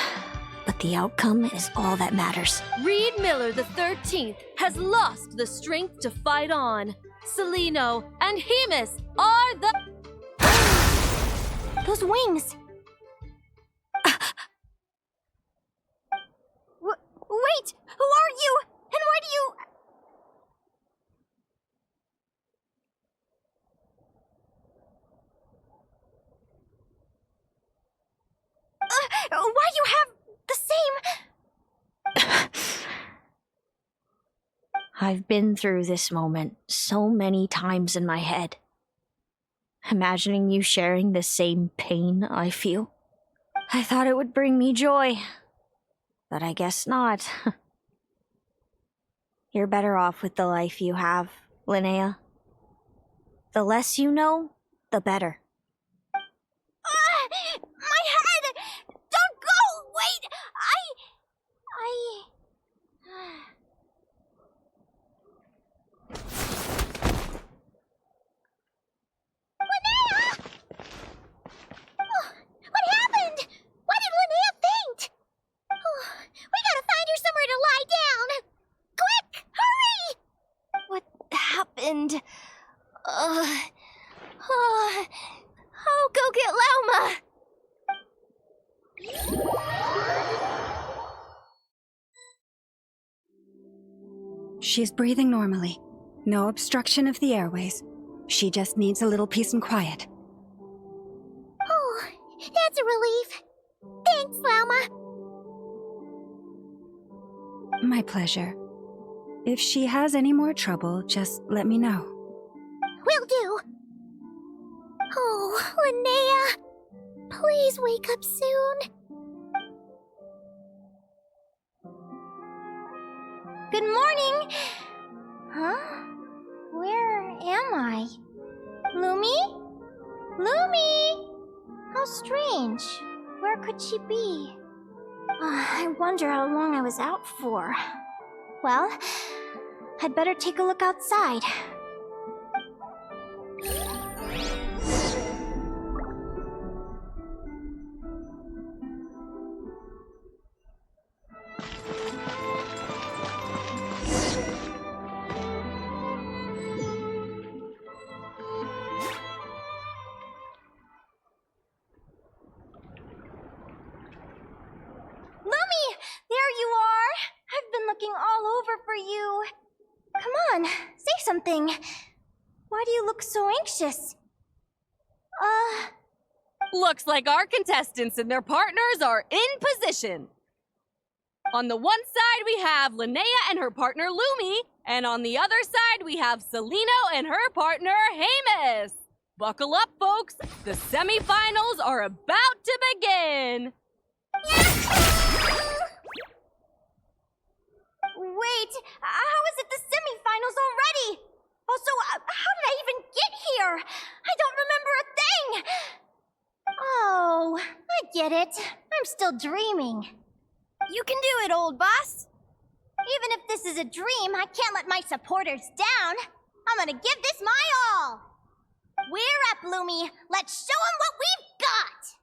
The But the outcome is all that matters. Reed Miller the 13th has lost the strength to fight on. Celino and Hemus are the... Those wings! Wait! Who are you? And why do you... why do you have the same... I've been through this moment so many times in my head. Imagining you sharing the same pain I feel. I thought it would bring me joy. But I guess not. You're better off with the life you have, Linnea. The less you know, the better. My head! Don't go! Wait! Linnea! Oh, what happened? Why did Linnea faint? Oh, we gotta find her somewhere to lie down! Quick! Hurry! What happened? I'll go get Lauma! She's breathing normally. No obstruction of the airways. She just needs a little peace and quiet. Oh, that's a relief. Thanks, Lauma. My pleasure. If she has any more trouble, just let me know. Will do. Oh, Linnea. Please wake up soon. Good morning! Huh? Where am I? Lumi? Lumi! How strange. Where could she be? I wonder how long I was out for. Well, I'd better take a look outside. Looking all over for you. Come on, say something. Why do you look so anxious? Looks like our contestants and their partners are in position. On the one side, we have Linnea and her partner Lumi, and on the other side, we have Celino and her partner Hemus. Buckle up, folks. The semifinals are about to begin. Wait, how is it the semifinals already? Also, how did I even get here? I don't remember a thing! Oh, I get it. I'm still dreaming. You can do it, old boss. Even if this is a dream, I can't let my supporters down. I'm gonna give this my all. We're up, Lumi. Let's show them what we've got!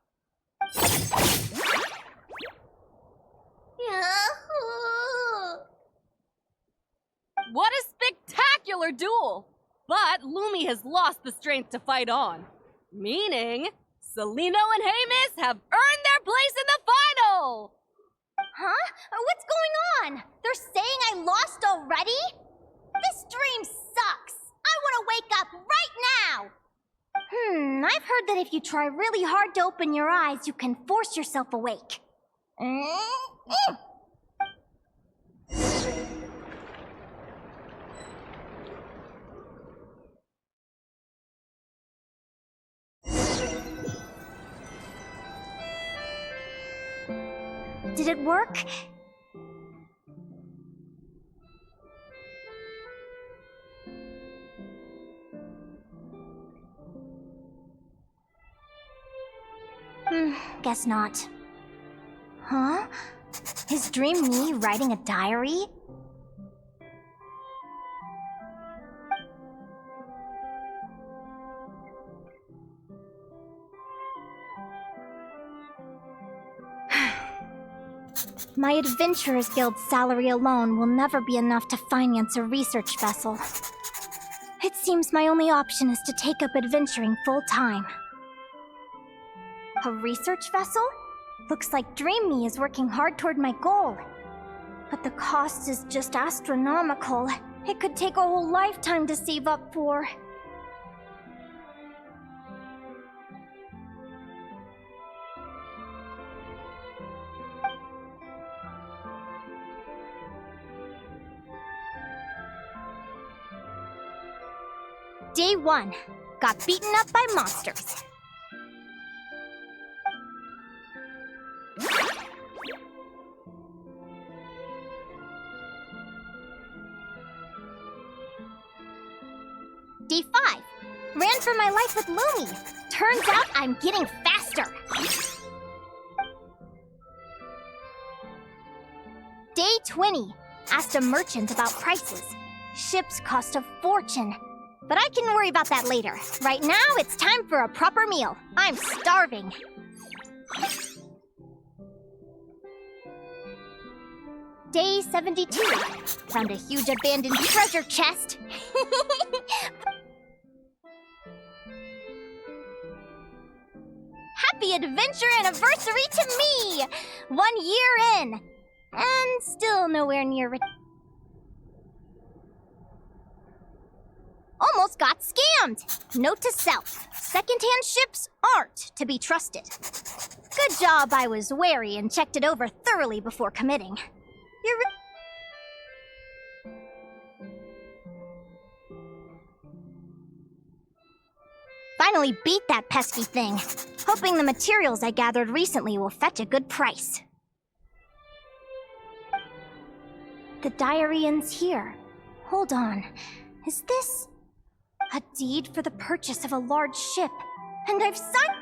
What a spectacular duel! But Lumi has lost the strength to fight on. Meaning, Celino and Hemus have earned their place in the final! Huh? What's going on? They're saying I lost already? This dream sucks! I want to wake up right now! I've heard that if you try really hard to open your eyes, you can force yourself awake. Did it work? Guess not. Huh? Is Dream me writing a diary? My Adventurers Guild salary alone will never be enough to finance a research vessel. It seems my only option is to take up adventuring full-time. A research vessel? Looks like Dream Me is working hard toward my goal. But the cost is just astronomical. It could take a whole lifetime to save up for. Day 1. Got beaten up by monsters. Day 5. Ran for my life with Lumi. Turns out I'm getting faster. Day 20. Asked a merchant about prices. Ships cost a fortune. But I can worry about that later. Right now, it's time for a proper meal. I'm starving. Day 72. Found a huge abandoned treasure chest. Happy adventure anniversary to me! 1 year in. And still nowhere near almost got scammed! Note to self, secondhand ships aren't to be trusted. Good job I was wary and checked it over thoroughly before committing. Finally beat that pesky thing, hoping the materials I gathered recently will fetch a good price. The diary ends here. Hold on, is this... a deed for the purchase of a large ship, and I've signed...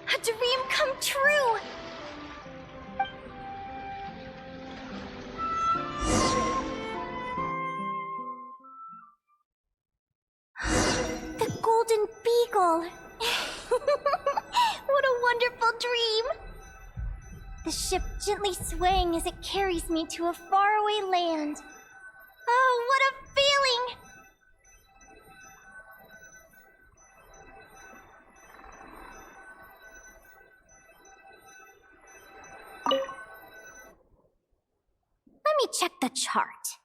A dream come true! The Golden Beagle! What a wonderful dream! The ship gently swaying as it carries me to a faraway land. Oh, what a feeling! Let me check the chart.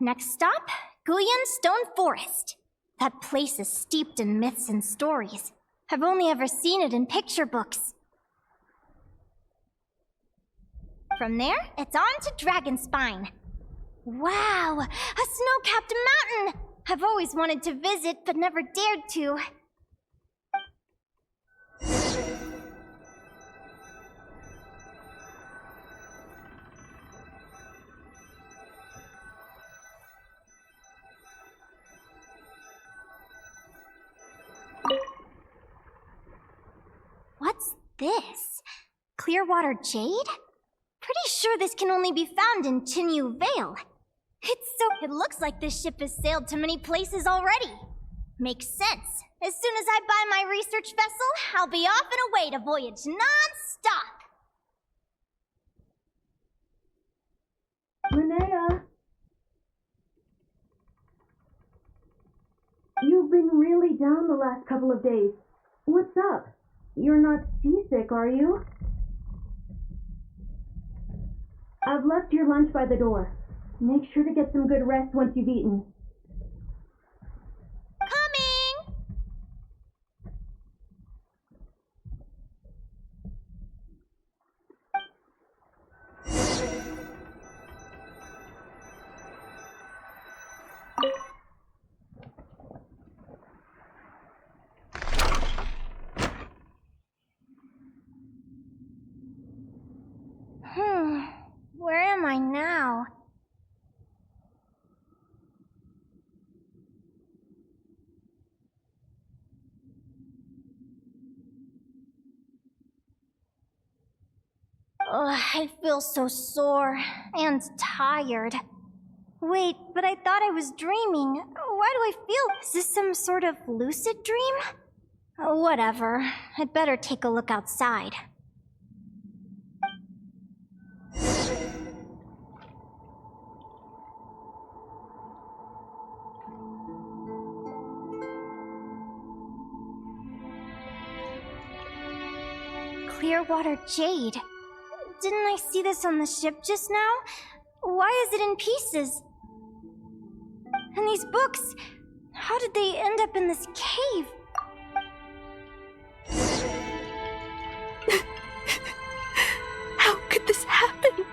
Next stop, Guyan Stone Forest. That place is steeped in myths and stories. I've only ever seen it in picture books. From there, it's on to Dragonspine. Wow, a snow-capped mountain! I've always wanted to visit, but never dared to. What's this? Clearwater jade? Pretty sure this can only be found in Chinyu Vale. It looks like this ship has sailed to many places already. Makes sense. As soon as I buy my research vessel, I'll be off and away to voyage non-stop. Linnea! You've been really down the last couple of days. What's up? You're not seasick, are you? I've left your lunch by the door. Make sure to get some good rest once you've eaten. Coming! Where am I now? Ugh, I feel so sore and tired. Wait, but I thought I was dreaming. Why do I feel? Is this some sort of lucid dream? Whatever. I'd better take a look outside. Clearwater jade. Didn't I see this on the ship just now? Why is it in pieces? And these books, how did they end up in this cave? How could this happen?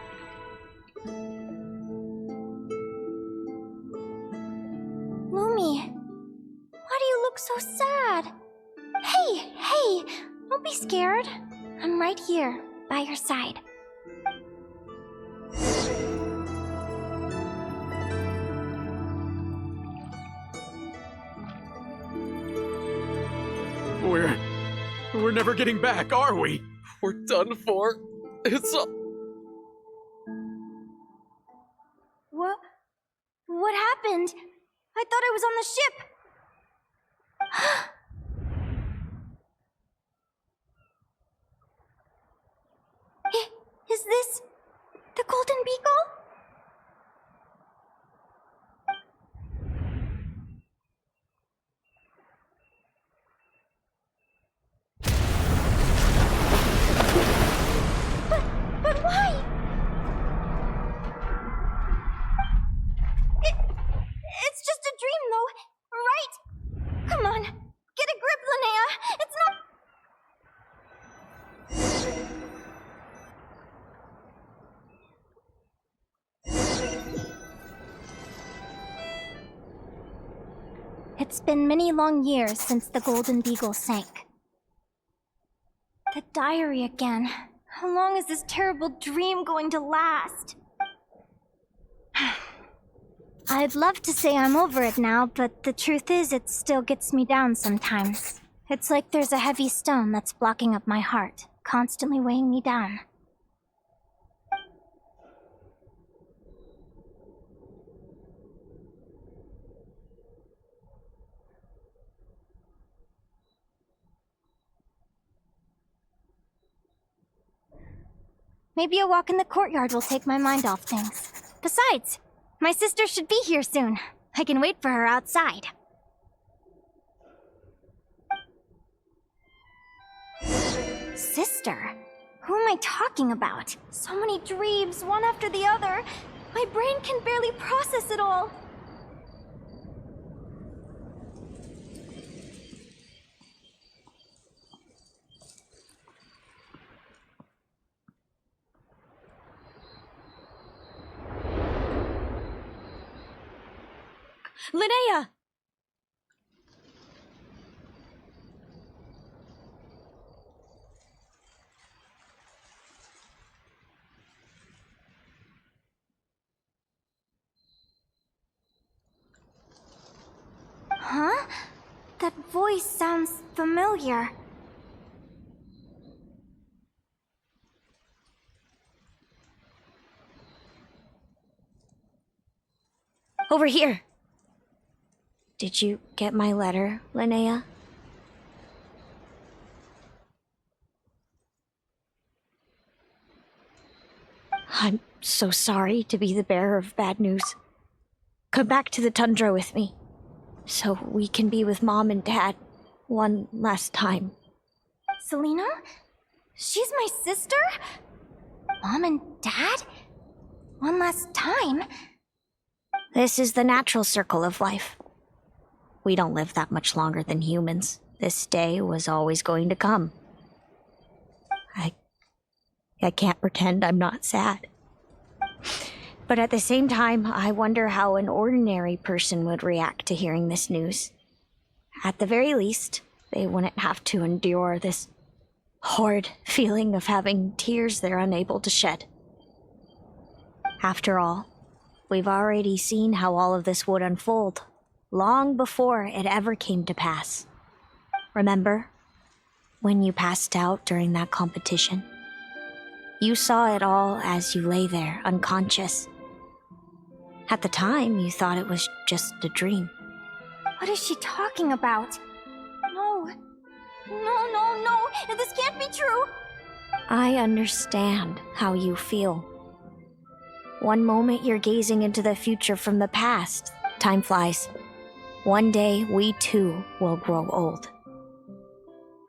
Lumi, why do you look so sad? Hey, don't be scared. I'm right here, by your side. We're never getting back, are we? We're done for. It's a... What happened? I thought I was on the ship. Is this the Golden Beagle? But why? It's just a dream, though, right? Come on, get a grip, Linnea. It's not... It's been many long years since the Golden Beagle sank. The diary again. How long is this terrible dream going to last? I'd love to say I'm over it now, but the truth is it still gets me down sometimes. It's like there's a heavy stone that's blocking up my heart, constantly weighing me down. Maybe a walk in the courtyard will take my mind off things. Besides, my sister should be here soon. I can wait for her outside. Sister? Who am I talking about? So many dreams, one after the other. My brain can barely process it all. Linnea! Huh? That voice sounds familiar. Over here. Did you get my letter, Linnea? I'm so sorry to be the bearer of bad news. Come back to the tundra with me, so we can be with Mom and Dad one last time. Selena? She's my sister? Mom and Dad? One last time? This is the natural circle of life. We don't live that much longer than humans. This day was always going to come. I can't pretend I'm not sad. But at the same time, I wonder how an ordinary person would react to hearing this news. At the very least, they wouldn't have to endure this horrid feeling of having tears they're unable to shed. After all, we've already seen how all of this would unfold, long before it ever came to pass. Remember, when you passed out during that competition? You saw it all as you lay there, unconscious. At the time, you thought it was just a dream. What is she talking about? No. This can't be true! I understand how you feel. One moment you're gazing into the future from the past. Time flies. One day we too will grow old.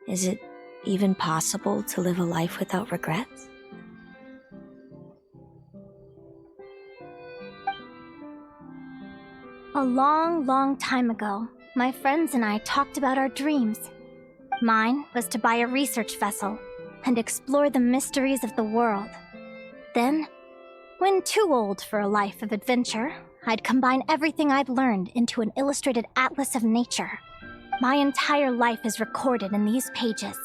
Is it even possible to live a life without regrets? A long, long time ago, my friends and I talked about our dreams. Mine was to buy a research vessel and explore the mysteries of the world. Then, when too old for a life of adventure, I'd combine everything I'd learned into an illustrated atlas of nature. My entire life is recorded in these pages.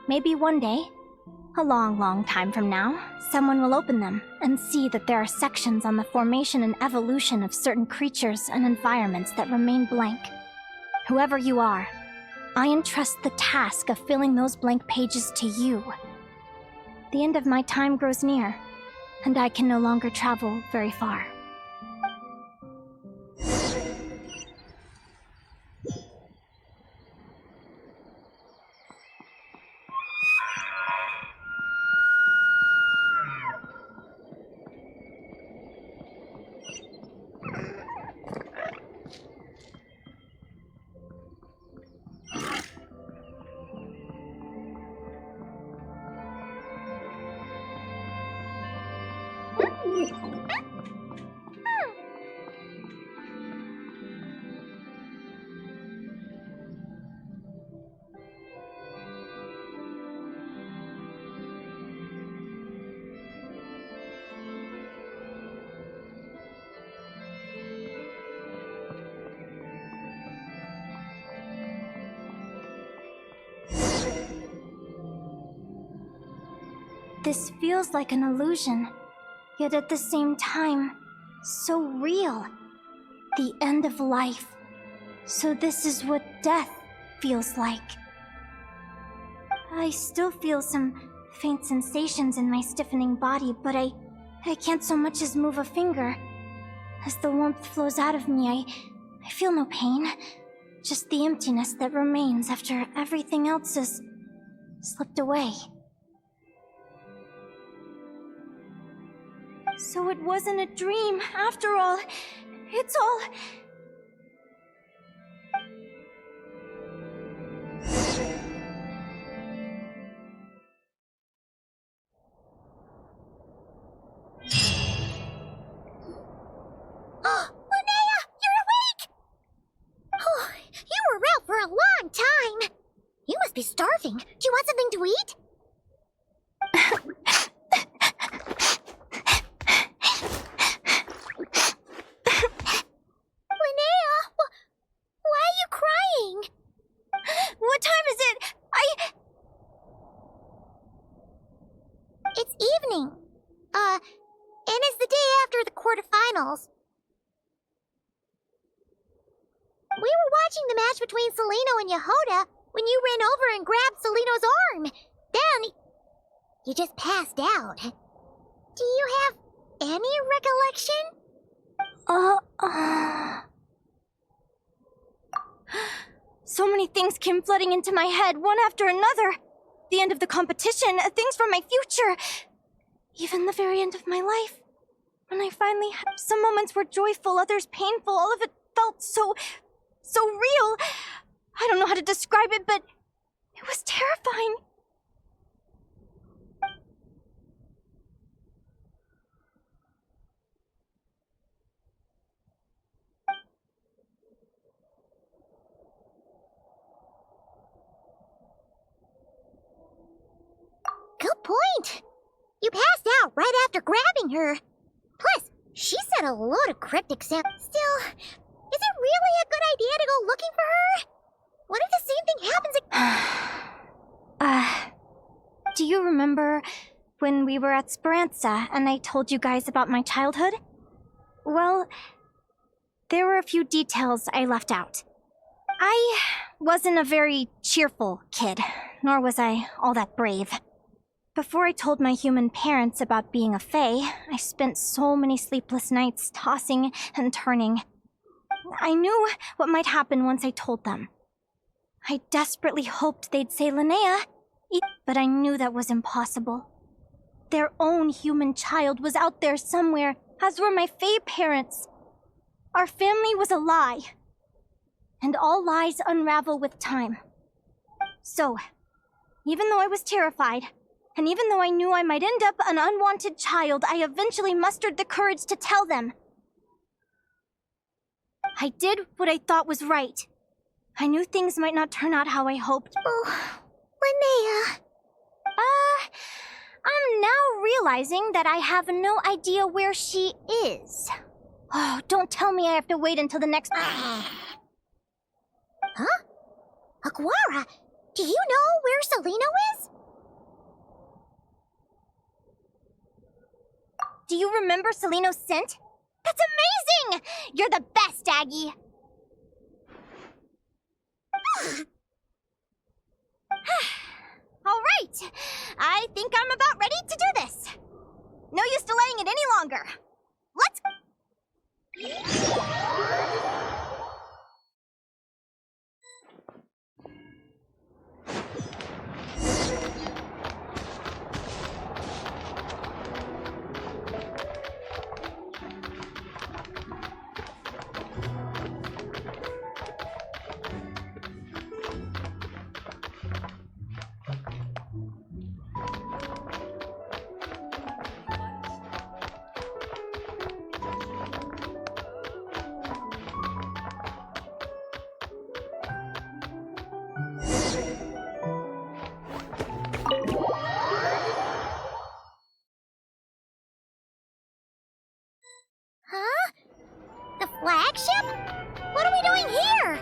Maybe one day, a long, long time from now, someone will open them and see that there are sections on the formation and evolution of certain creatures and environments that remain blank. Whoever you are, I entrust the task of filling those blank pages to you. The end of my time grows near, and I can no longer travel very far. This feels like an illusion, yet at the same time, so real. The end of life. So this is what death feels like. I still feel some faint sensations in my stiffening body, but I can't so much as move a finger. As the warmth flows out of me, I feel no pain. Just the emptiness that remains after everything else has slipped away. So it wasn't a dream, after all. It's all... Oh, Linnea, you're awake! Oh, you were out for a long time. You must be starving. Do you want something to eat? What time is it? It's evening. And it's the day after the quarterfinals. We were watching the match between Seleno and Yehoda when you ran over and grabbed Seleno's arm. Then, you just passed out. Do you have any recollection? So many things came flooding into my head, one after another. The end of the competition, things from my future. Even the very end of my life. When I finally had some moments were joyful, others painful, all of it felt so real. I don't know how to describe it, but it was terrifying. Good point. You passed out right after grabbing her. Plus, she said a load of cryptic sounds. Still, is it really a good idea to go looking for her? What if the same thing happens again? Do you remember when we were at Speranza and I told you guys about my childhood? Well, there were a few details I left out. I wasn't a very cheerful kid, nor was I all that brave. Before I told my human parents about being a fae, I spent so many sleepless nights tossing and turning. I knew what might happen once I told them. I desperately hoped they'd say Linnea, But I knew that was impossible. Their own human child was out there somewhere, as were my Fae parents. Our family was a lie. And all lies unravel with time. So, even though I was terrified, and even though I knew I might end up an unwanted child, I eventually mustered the courage to tell them. I did what I thought was right. I knew things might not turn out how I hoped. Oh, Linnea. I'm now realizing that I have no idea where she is. Oh, don't tell me I have to wait until the next... Huh? Aguara, do you know where Celino is? Do you remember Celino's scent? That's amazing! You're the best, Aggie! All right, I think I'm about ready to do this. No use delaying it any longer. Let's... Huh? The flagship? What are we doing here?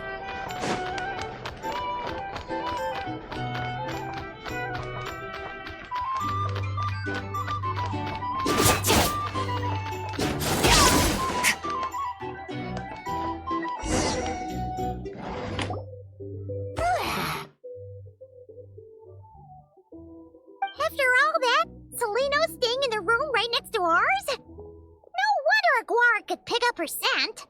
After all that, Celino's staying in the room right next to ours? No wonder Aguara could pick up her scent.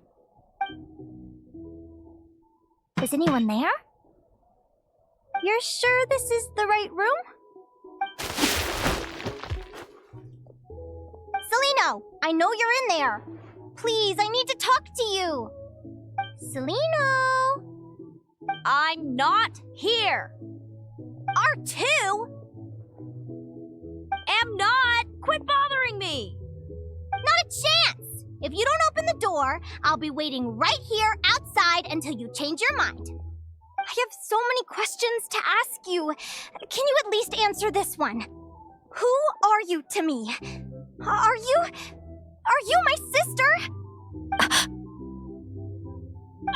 Is anyone there? You're sure this is the right room? Celino, I know you're in there. Please, I need to talk to you. Celino! I'm not here. R2? Am not. Quit bothering me. Not a chance! If you don't open the door, I'll be waiting right here outside until you change your mind. I have so many questions to ask you. Can you at least answer this one? Who are you to me? Are you my sister?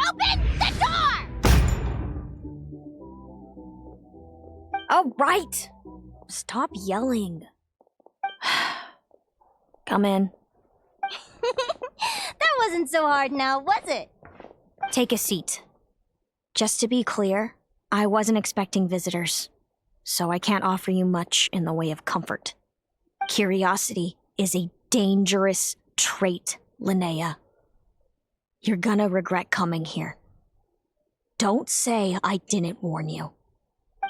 Open the door! All right. Stop yelling. Come in. That wasn't so hard now, was it? Take a seat. Just to be clear, I wasn't expecting visitors, so I can't offer you much in the way of comfort. Curiosity is a dangerous trait, Linnea. You're gonna regret coming here. Don't say I didn't warn you.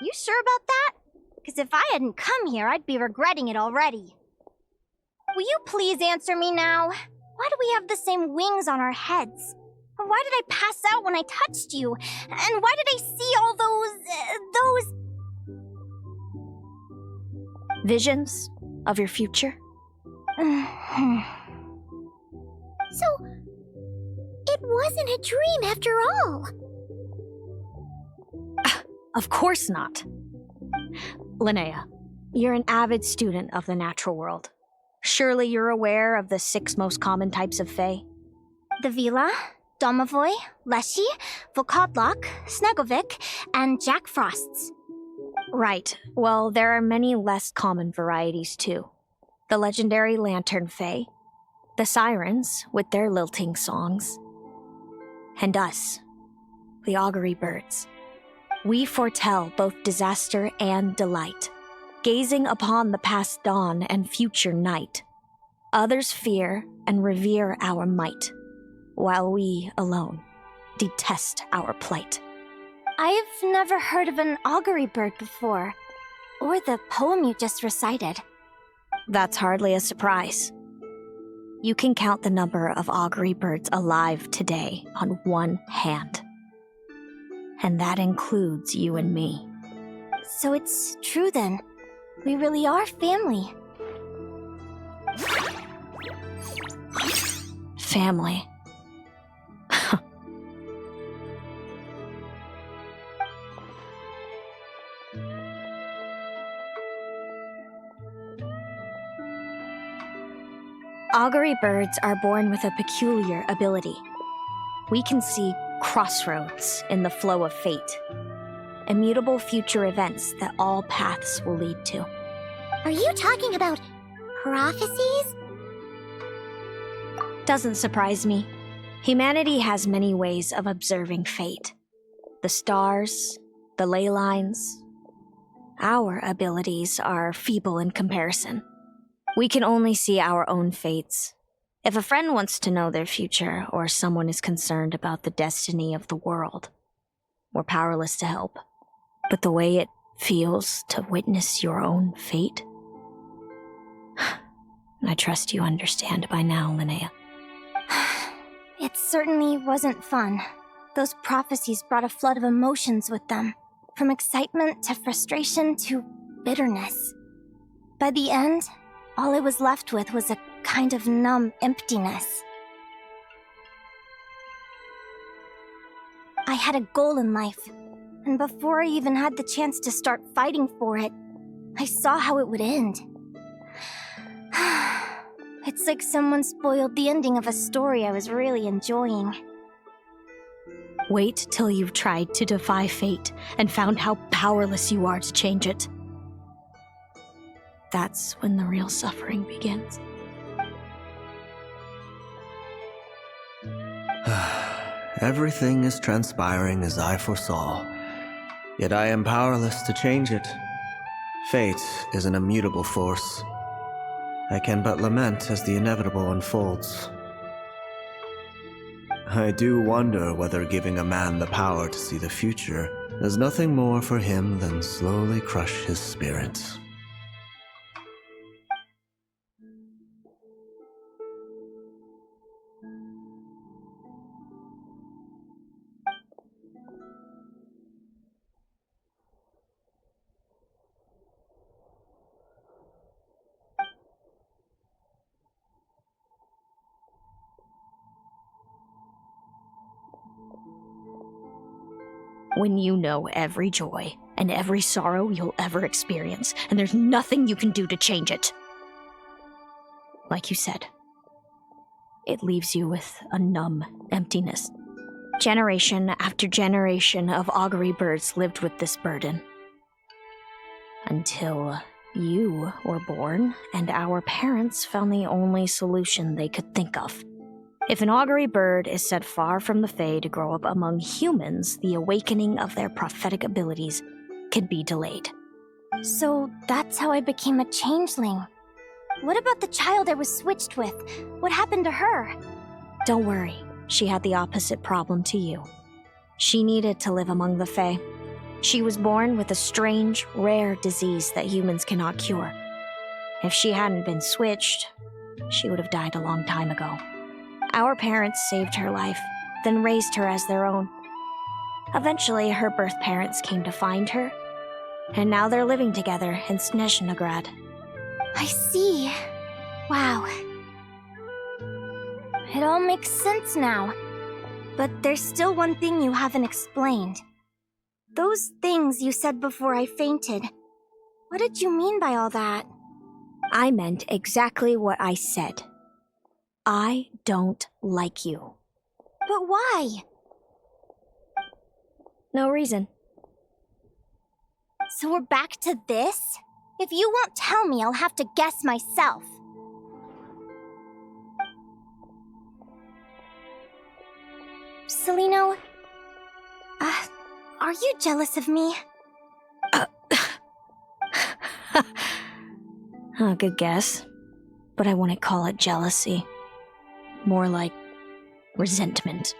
You sure about that? Because if I hadn't come here, I'd be regretting it already. Will you please answer me now? Why do we have the same wings on our heads? Why did I pass out when I touched you? And why did I see all those... Visions of your future? So, it wasn't a dream after all. Of course not. Linnea, you're an avid student of the natural world. Surely you're aware of the 6 most common types of Fae? The Vila, Domovoy, Leshy, Volkodlok, Snegovic, and Jack Frosts. Right. Well, there are many less common varieties too. The legendary Lantern Fae, the Sirens with their lilting songs, and us, the Augury Birds. We foretell both disaster and delight, gazing upon the past dawn and future night. Others fear and revere our might, while we alone detest our plight. I've never heard of an augury bird before. Or the poem you just recited. That's hardly a surprise. You can count the number of augury birds alive today on one hand. And that includes you and me. So it's true then. We really are family. Family. Augury birds are born with a peculiar ability. We can see crossroads in the flow of fate, immutable future events that all paths will lead to. Are you talking about prophecies? Doesn't surprise me. Humanity has many ways of observing fate. The stars, the ley lines. Our abilities are feeble in comparison. We can only see our own fates. If a friend wants to know their future, or someone is concerned about the destiny of the world, we're powerless to help. But the way it feels to witness your own fate, I trust you understand by now, Linnea. It certainly wasn't fun. Those prophecies brought a flood of emotions with them, from excitement to frustration to bitterness. By the end, all I was left with was a kind of numb emptiness. I had a goal in life, and before I even had the chance to start fighting for it, I saw how it would end. It's like someone spoiled the ending of a story I was really enjoying. Wait till you've tried to defy fate and found how powerless you are to change it. That's when the real suffering begins. Everything is transpiring as I foresaw, yet I am powerless to change it. Fate is an immutable force. I can but lament as the inevitable unfolds. I do wonder whether giving a man the power to see the future does nothing more for him than slowly crush his spirit. When you know every joy and every sorrow you'll ever experience, and there's nothing you can do to change it. Like you said, it leaves you with a numb emptiness. Generation after generation of augury birds lived with this burden. Until you were born, and our parents found the only solution they could think of. If an augury bird is set far from the Fae to grow up among humans, the awakening of their prophetic abilities can be delayed. So that's how I became a changeling. What about the child I was switched with? What happened to her? Don't worry, she had the opposite problem to you. She needed to live among the Fae. She was born with a strange, rare disease that humans cannot cure. If she hadn't been switched, she would have died a long time ago. Our parents saved her life, then raised her as their own. Eventually, her birth parents came to find her, and now they're living together in Snezhnegrad. I see. Wow. It all makes sense now. But there's still one thing you haven't explained. Those things you said before I fainted. What did you mean by all that? I meant exactly what I said. I don't like you. But why? No reason. So we're back to this? If you won't tell me, I'll have to guess myself. Celino, are you jealous of me? Good guess. But I wouldn't call it jealousy. More like resentment.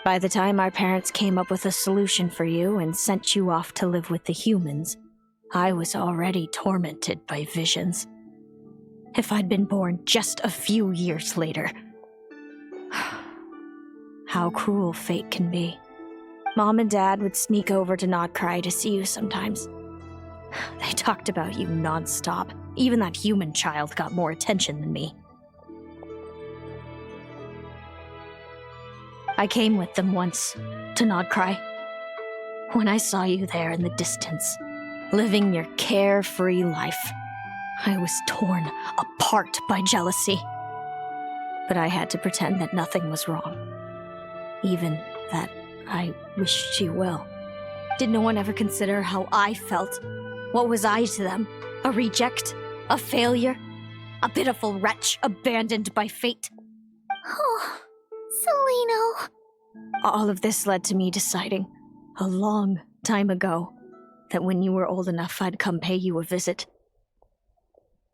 By the time our parents came up with a solution for you and sent you off to live with the humans, I was already tormented by visions. If I'd been born just a few years later. How cruel fate can be. Mom and Dad would sneak over to Nod Krai to see you sometimes. They talked about you non-stop. Even that human child got more attention than me. I came with them once to Nod Krai. When I saw you there in the distance, living your carefree life, I was torn apart by jealousy. But I had to pretend that nothing was wrong. Even that I wished you well. Did no one ever consider how I felt? What was I to them? A reject? A failure? A pitiful wretch abandoned by fate? Oh, Celino. All of this led to me deciding, a long time ago, that when you were old enough, I'd come pay you a visit.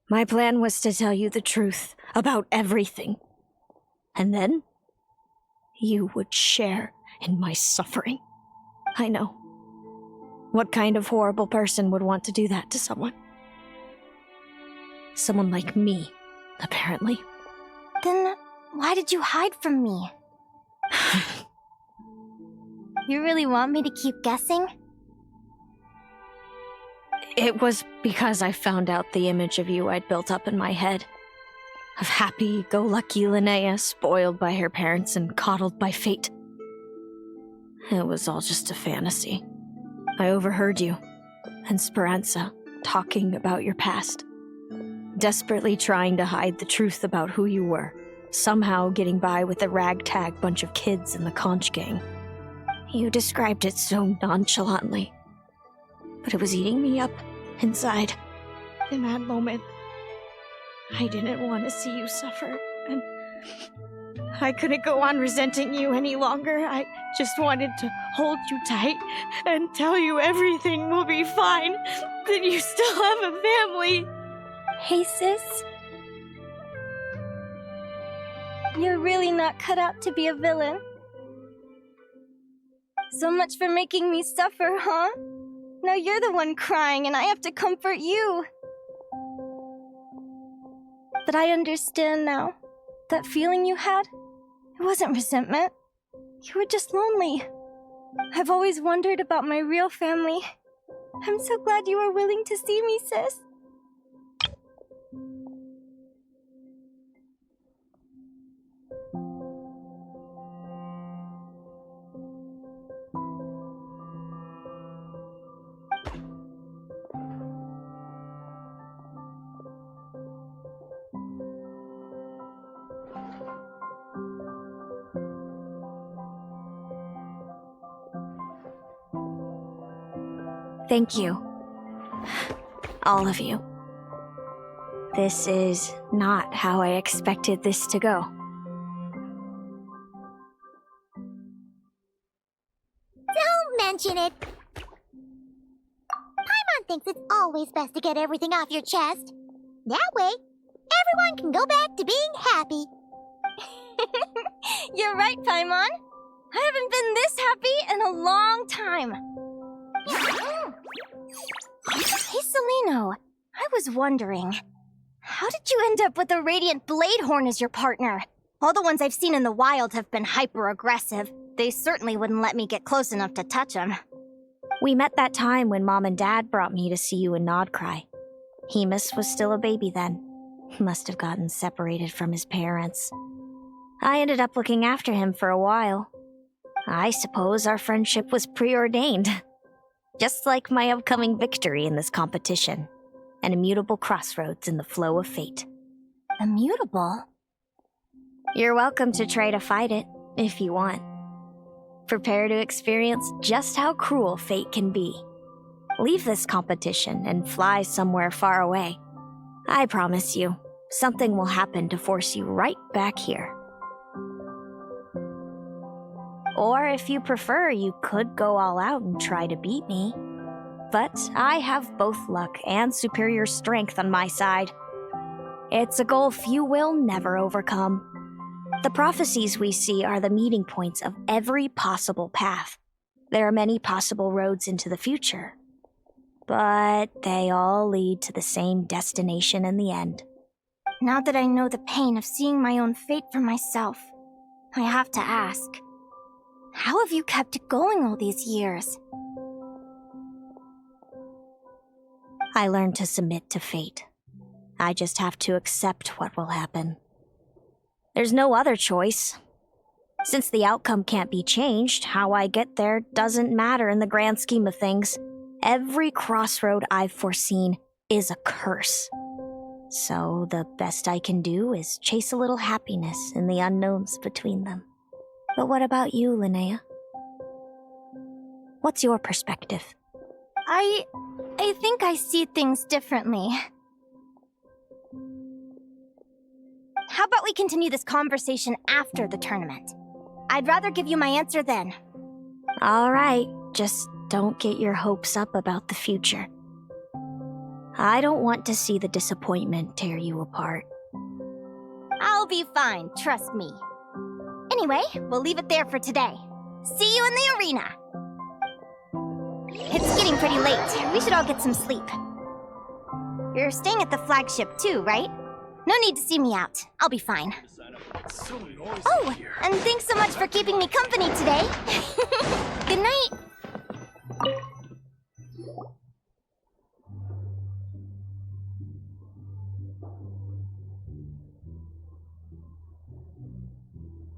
My plan was to tell you the truth about everything. And then, you would share in my suffering. I know. What kind of horrible person would want to do that to someone? Someone like me, apparently. Then why did you hide from me? You really want me to keep guessing? It was because I found out the image of you I'd built up in my head. Of happy-go-lucky Linnea, spoiled by her parents and coddled by fate. It was all just a fantasy. I overheard you and Speranza talking about your past. Desperately trying to hide the truth about who you were. Somehow getting by with a ragtag bunch of kids in the conch gang. You described it so nonchalantly. But it was eating me up inside. In that moment, I didn't want to see you suffer, and I couldn't go on resenting you any longer. I just wanted to hold you tight and tell you everything will be fine, that you still have a family. Hey, sis. You're really not cut out to be a villain. So much for making me suffer, huh? Now you're the one crying and I have to comfort you. But I understand now. That feeling you had, it wasn't resentment. You were just lonely. I've always wondered about my real family. I'm so glad you were willing to see me, sis. Thank you. All of you. This is not how I expected this to go. Don't mention it. Paimon thinks it's always best to get everything off your chest. That way, everyone can go back to being happy. You're right, Paimon. I haven't been this happy in a long time. Hey, Celino, I was wondering, how did you end up with a Radiant Bladehorn as your partner? All the ones I've seen in the wild have been hyper-aggressive. They certainly wouldn't let me get close enough to touch them. We met that time when Mom and Dad brought me to see you in Nod Krai. Hemus was still a baby then. Must have gotten separated from his parents. I ended up looking after him for a while. I suppose our friendship was preordained. Just like my upcoming victory in this competition. An immutable crossroads in the flow of fate. Immutable? You're welcome to try to fight it, if you want. Prepare to experience just how cruel fate can be. Leave this competition and fly somewhere far away. I promise you, something will happen to force you right back here. Or if you prefer, you could go all out and try to beat me. But I have both luck and superior strength on my side. It's a goal few will never overcome. The prophecies we see are the meeting points of every possible path. There are many possible roads into the future. But they all lead to the same destination in the end. Now that I know the pain of seeing my own fate for myself, I have to ask, how have you kept it going all these years? I learned to submit to fate. I just have to accept what will happen. There's no other choice. Since the outcome can't be changed, how I get there doesn't matter in the grand scheme of things. Every crossroad I've foreseen is a curse. So the best I can do is chase a little happiness in the unknowns between them. But what about you, Linnea? What's your perspective? I think I see things differently. How about we continue this conversation after the tournament? I'd rather give you my answer then. All right, just don't get your hopes up about the future. I don't want to see the disappointment tear you apart. I'll be fine, trust me. Anyway, we'll leave it there for today. See you in the arena! It's getting pretty late. We should all get some sleep. You're staying at the flagship too, right? No need to see me out. I'll be fine. Oh, and thanks so much for keeping me company today. Good night.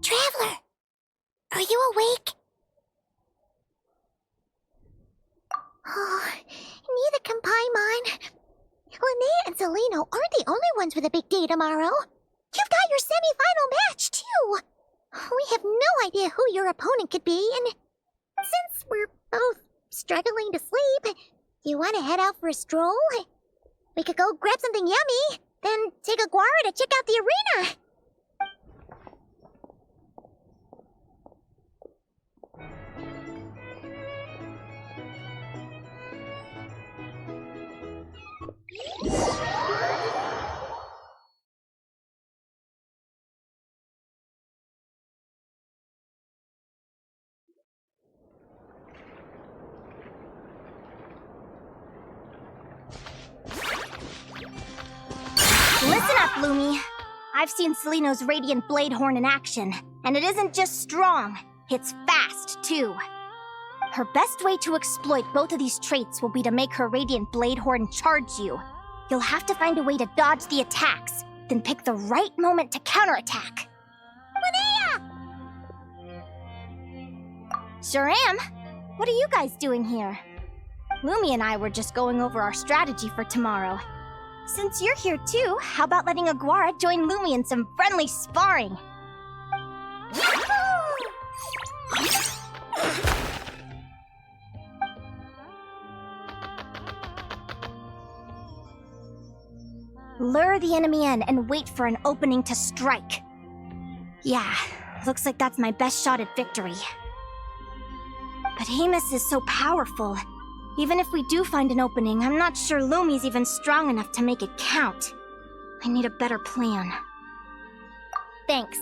Traveler! Are you awake? Oh, neither can Paimon. Linnea and Celino aren't the only ones with a big day tomorrow. You've got your semi-final match, too. We have no idea who your opponent could be, and since we're both struggling to sleep, you want to head out for a stroll? We could go grab something yummy, then take a guara to check out the arena. Listen up, Lumi. I've seen Celino's Radiant Blade Horn in action, and it isn't just strong, it's fast, too. Her best way to exploit both of these traits will be to make her Radiant Blade Horn charge you. You'll have to find a way to dodge the attacks, then pick the right moment to counterattack. Linnea! Sure am. What are you guys doing here? Lumi and I were just going over our strategy for tomorrow. Since you're here too, how about letting Aguara join Lumi in some friendly sparring? Lure the enemy in and wait for an opening to strike. Yeah, looks like that's my best shot at victory. But Hamus is so powerful. Even if we do find an opening, I'm not sure Lumi's even strong enough to make it count. I need a better plan. Thanks.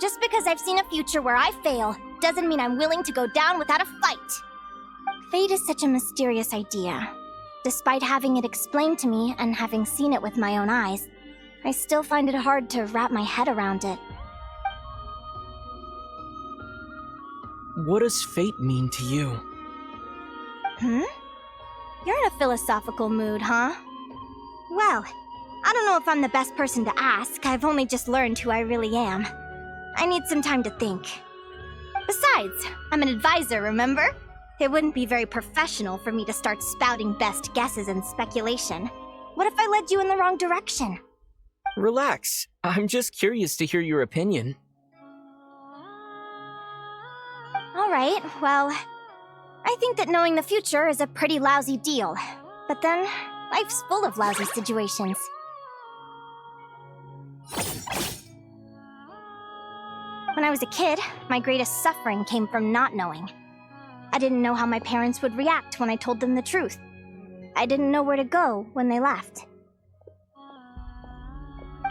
Just because I've seen a future where I fail, doesn't mean I'm willing to go down without a fight. Fate is such a mysterious idea. Despite having it explained to me and having seen it with my own eyes, I still find it hard to wrap my head around it. What does fate mean to you? You're in a philosophical mood, huh? Well, I don't know if I'm the best person to ask. I've only just learned who I really am. I need some time to think. Besides, I'm an advisor, remember? It wouldn't be very professional for me to start spouting best guesses and speculation. What if I led you in the wrong direction? Relax. I'm just curious to hear your opinion. Alright, well, I think that knowing the future is a pretty lousy deal. But then, life's full of lousy situations. When I was a kid, my greatest suffering came from not knowing. I didn't know how my parents would react when I told them the truth. I didn't know where to go when they left.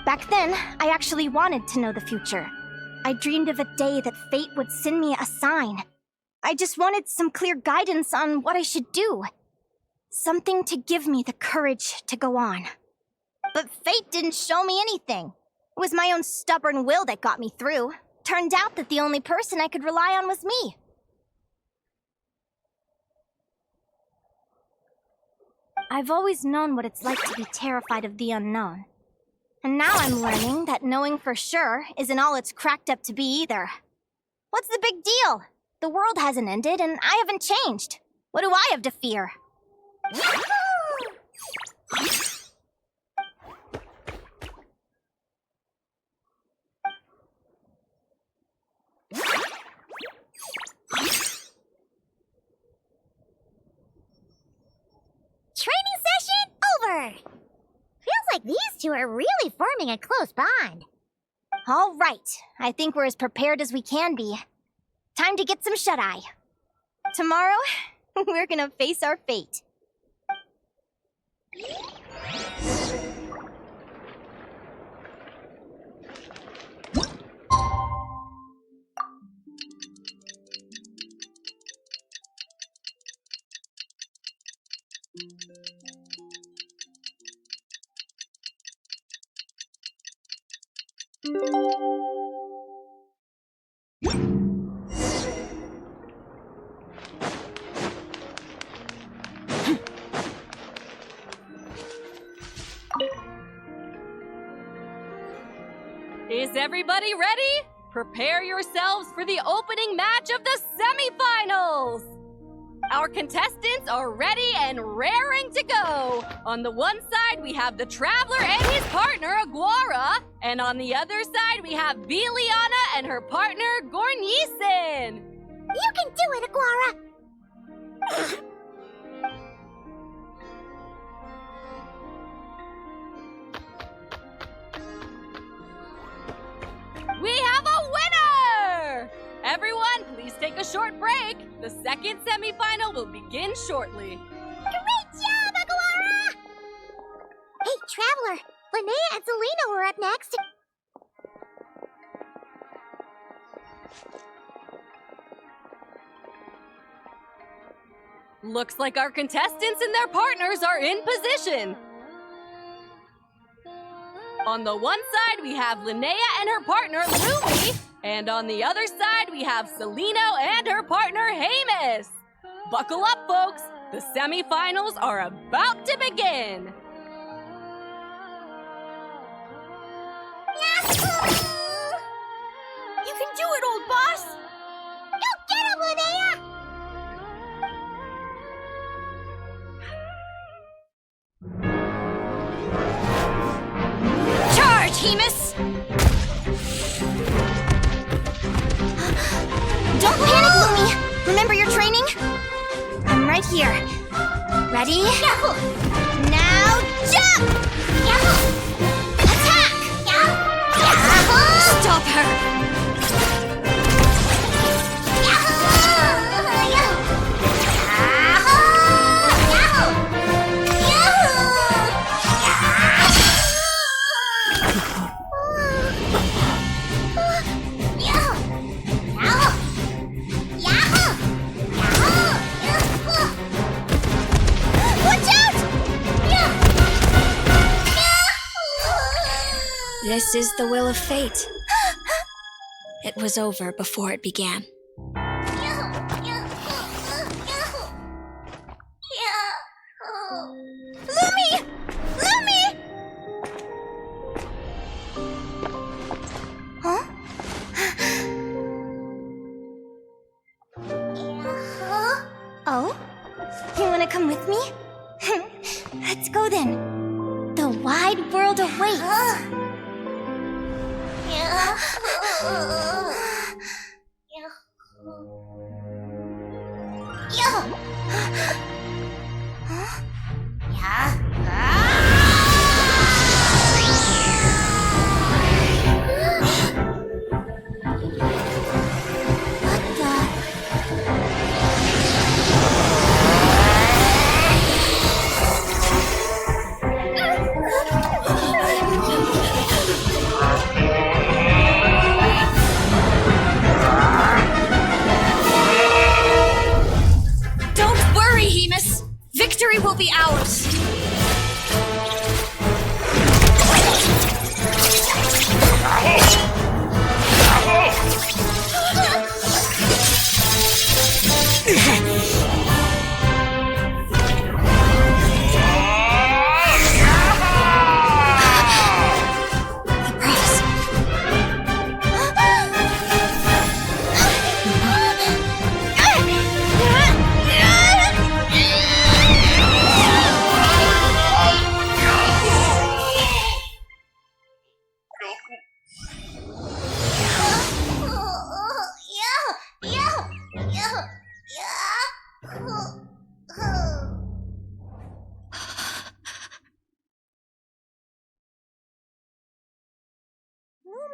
Back then, I actually wanted to know the future. I dreamed of a day that fate would send me a sign. I just wanted some clear guidance on what I should do. Something to give me the courage to go on. But fate didn't show me anything. It was my own stubborn will that got me through. Turned out that the only person I could rely on was me. I've always known what it's like to be terrified of the unknown. And now I'm learning that knowing for sure isn't all it's cracked up to be either. What's the big deal? The world hasn't ended and I haven't changed. What do I have to fear? Training session over! Feels like these two are really forming a close bond. All right, I think we're as prepared as we can be. Time to get some shut-eye. Tomorrow, we're gonna face our fate. Is everybody ready? Prepare yourselves for the opening match of the semifinals! Our contestants are ready and raring to go! On the one side, we have the Traveler and his partner, Aguara. And on the other side, we have Biliana and her partner, Gornisen. You can do it, Aguara! We have a winner! Everyone, please take a short break. The second semifinal will begin shortly. Great job, Aguara! Hey, Traveler, Linnea and Selena were up next. Looks like our contestants and their partners are in position. On the one side, we have Linnea and her partner, Lumi. And on the other side, we have Celino and her partner, Hamus. Buckle up, folks. The semifinals are about to begin. You can do it, old boss! Go get him, Linnea! Charge, Hamus! Don't panic, Lumi! Remember your training? I'm right here. Ready? Now jump! Attack! Stop her! This is the will of fate. It was over before it began. Lumi! Lumi! Huh? Oh? You wanna come with me? Let's go then. The wide world awaits.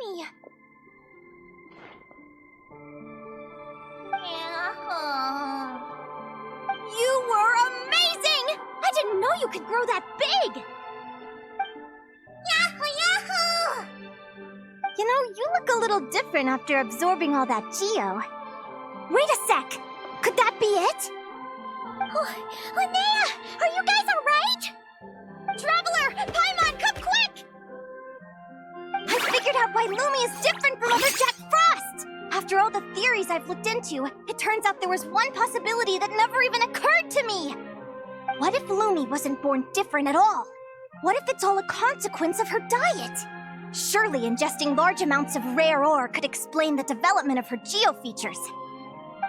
Lumi! You were amazing! I didn't know you could grow that big! Yahoo, yahoo! You know, you look a little different after absorbing all that geo. Wait a sec! Could that be it? Linnea! Are you guys alright? Traveler! Paimon, come quick! I figured out why Lumi is different from other Jack Frost! After all the theories I've looked into, it turns out there was one possibility that never even occurred to me! What if Lumi wasn't born different at all? What if it's all a consequence of her diet? Surely ingesting large amounts of rare ore could explain the development of her geo-features.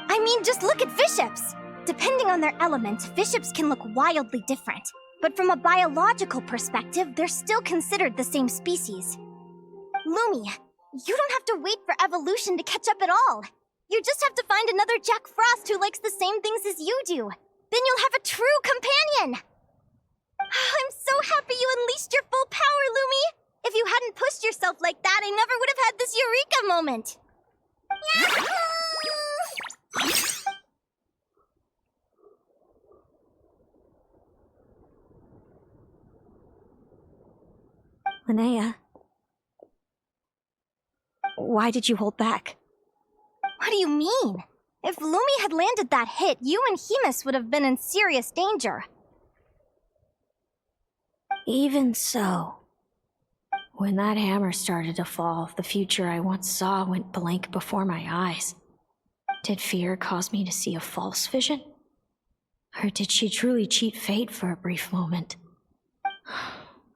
I mean, just look at fiships! Depending on their element, fiships can look wildly different. But from a biological perspective, they're still considered the same species. Lumi, you don't have to wait for evolution to catch up at all. You just have to find another Jack Frost who likes the same things as you do. Then you'll have a true companion! I'm so happy you unleashed your full power, Lumi! If you hadn't pushed yourself like that, I never would have had this eureka moment! Linnea, why did you hold back? What do you mean? If Lumi had landed that hit, you and Hemus would have been in serious danger. Even so, when that hammer started to fall, the future I once saw went blank before my eyes. Did fear cause me to see a false vision? Or did she truly cheat fate for a brief moment?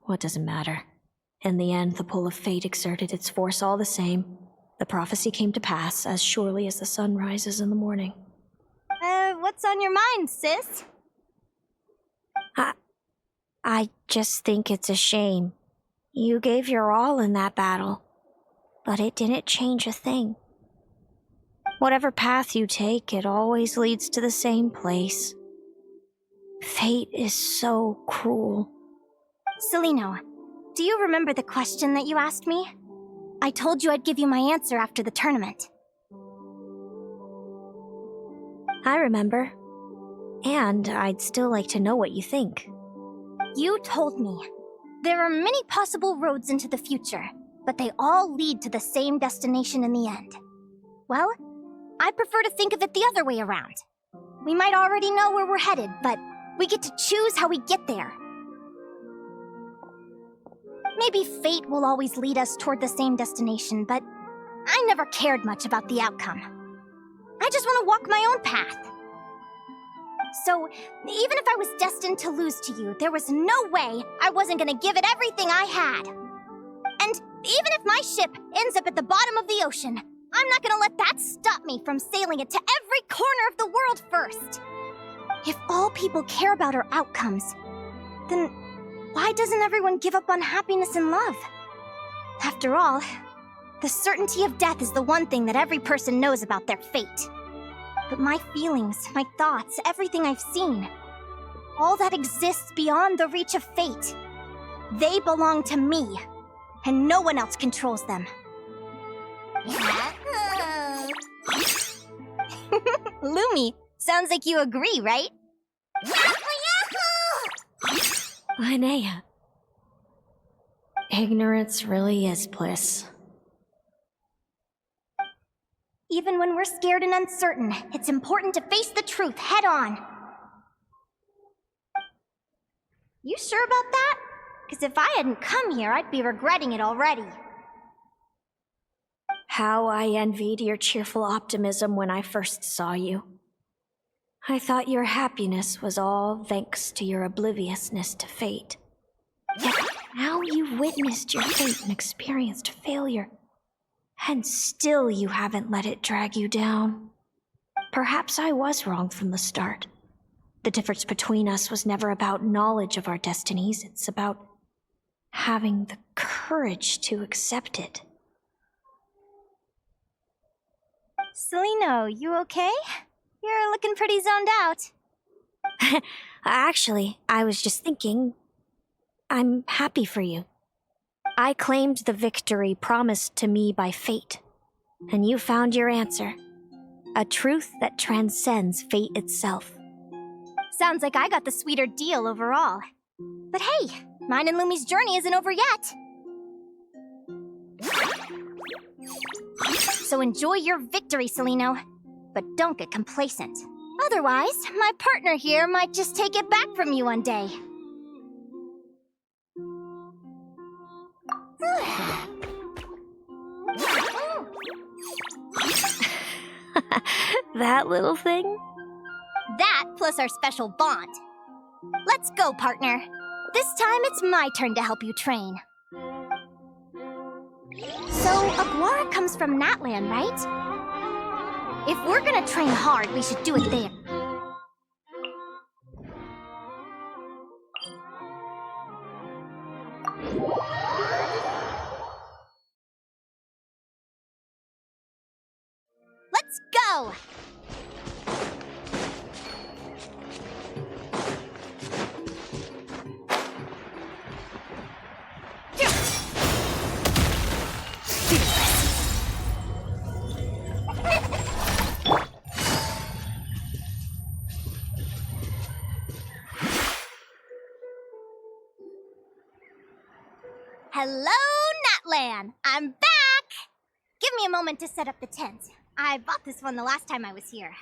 What does it matter? In the end, the pull of fate exerted its force all the same. The prophecy came to pass as surely as the sun rises in the morning. What's on your mind, sis? I just think it's a shame. You gave your all in that battle, but it didn't change a thing. Whatever path you take, it always leads to the same place. Fate is so cruel. Celino, do you remember the question that you asked me? I told you I'd give you my answer after the tournament. I remember. And I'd still like to know what you think. You told me. There are many possible roads into the future, but they all lead to the same destination in the end. Well, I prefer to think of it the other way around. We might already know where we're headed, but we get to choose how we get there. Maybe fate will always lead us toward the same destination, but I never cared much about the outcome. I just want to walk my own path. So, even if I was destined to lose to you, there was no way I wasn't gonna give it everything I had. And even if my ship ends up at the bottom of the ocean, I'm not gonna let that stop me from sailing it to every corner of the world first. If all people care about are outcomes, then why doesn't everyone give up on happiness and love? After all, the certainty of death is the one thing that every person knows about their fate. But my feelings, my thoughts, everything I've seen, all that exists beyond the reach of fate, they belong to me, and no one else controls them. Lumi, sounds like you agree, right? Linnea, ignorance really is bliss. Even when we're scared and uncertain, it's important to face the truth head on. You sure about that? Because if I hadn't come here, I'd be regretting it already. How I envied your cheerful optimism when I first saw you. I thought your happiness was all thanks to your obliviousness to fate. Yet now you've witnessed your fate and experienced failure. And still you haven't let it drag you down. Perhaps I was wrong from the start. The difference between us was never about knowledge of our destinies, it's about having the courage to accept it. Celino, you okay? You're looking pretty zoned out. Actually, I was just thinking, I'm happy for you. I claimed the victory promised to me by fate, and you found your answer. A truth that transcends fate itself. Sounds like I got the sweeter deal overall. But hey, mine and Lumi's journey isn't over yet. So enjoy your victory, Celino. But don't get complacent. Otherwise, my partner here might just take it back from you one day. That little thing? That plus our special bond. Let's go, partner. This time it's my turn to help you train. So, Aguara comes from Natlan, right? If we're gonna train hard, we should do it there. Let's go! Hello, Natlan! I'm back! Give me a moment to set up the tent. I bought this one the last time I was here.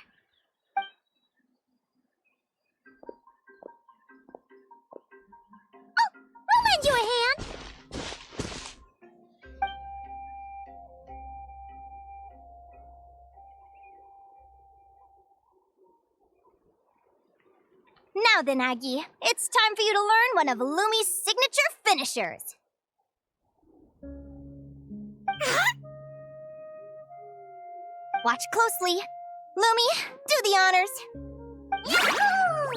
Oh, I'll lend you a hand. Now then, Aggie, it's time for you to learn one of Lumi's signature finishers. Watch closely. Lumi, do the honors. Yahoo!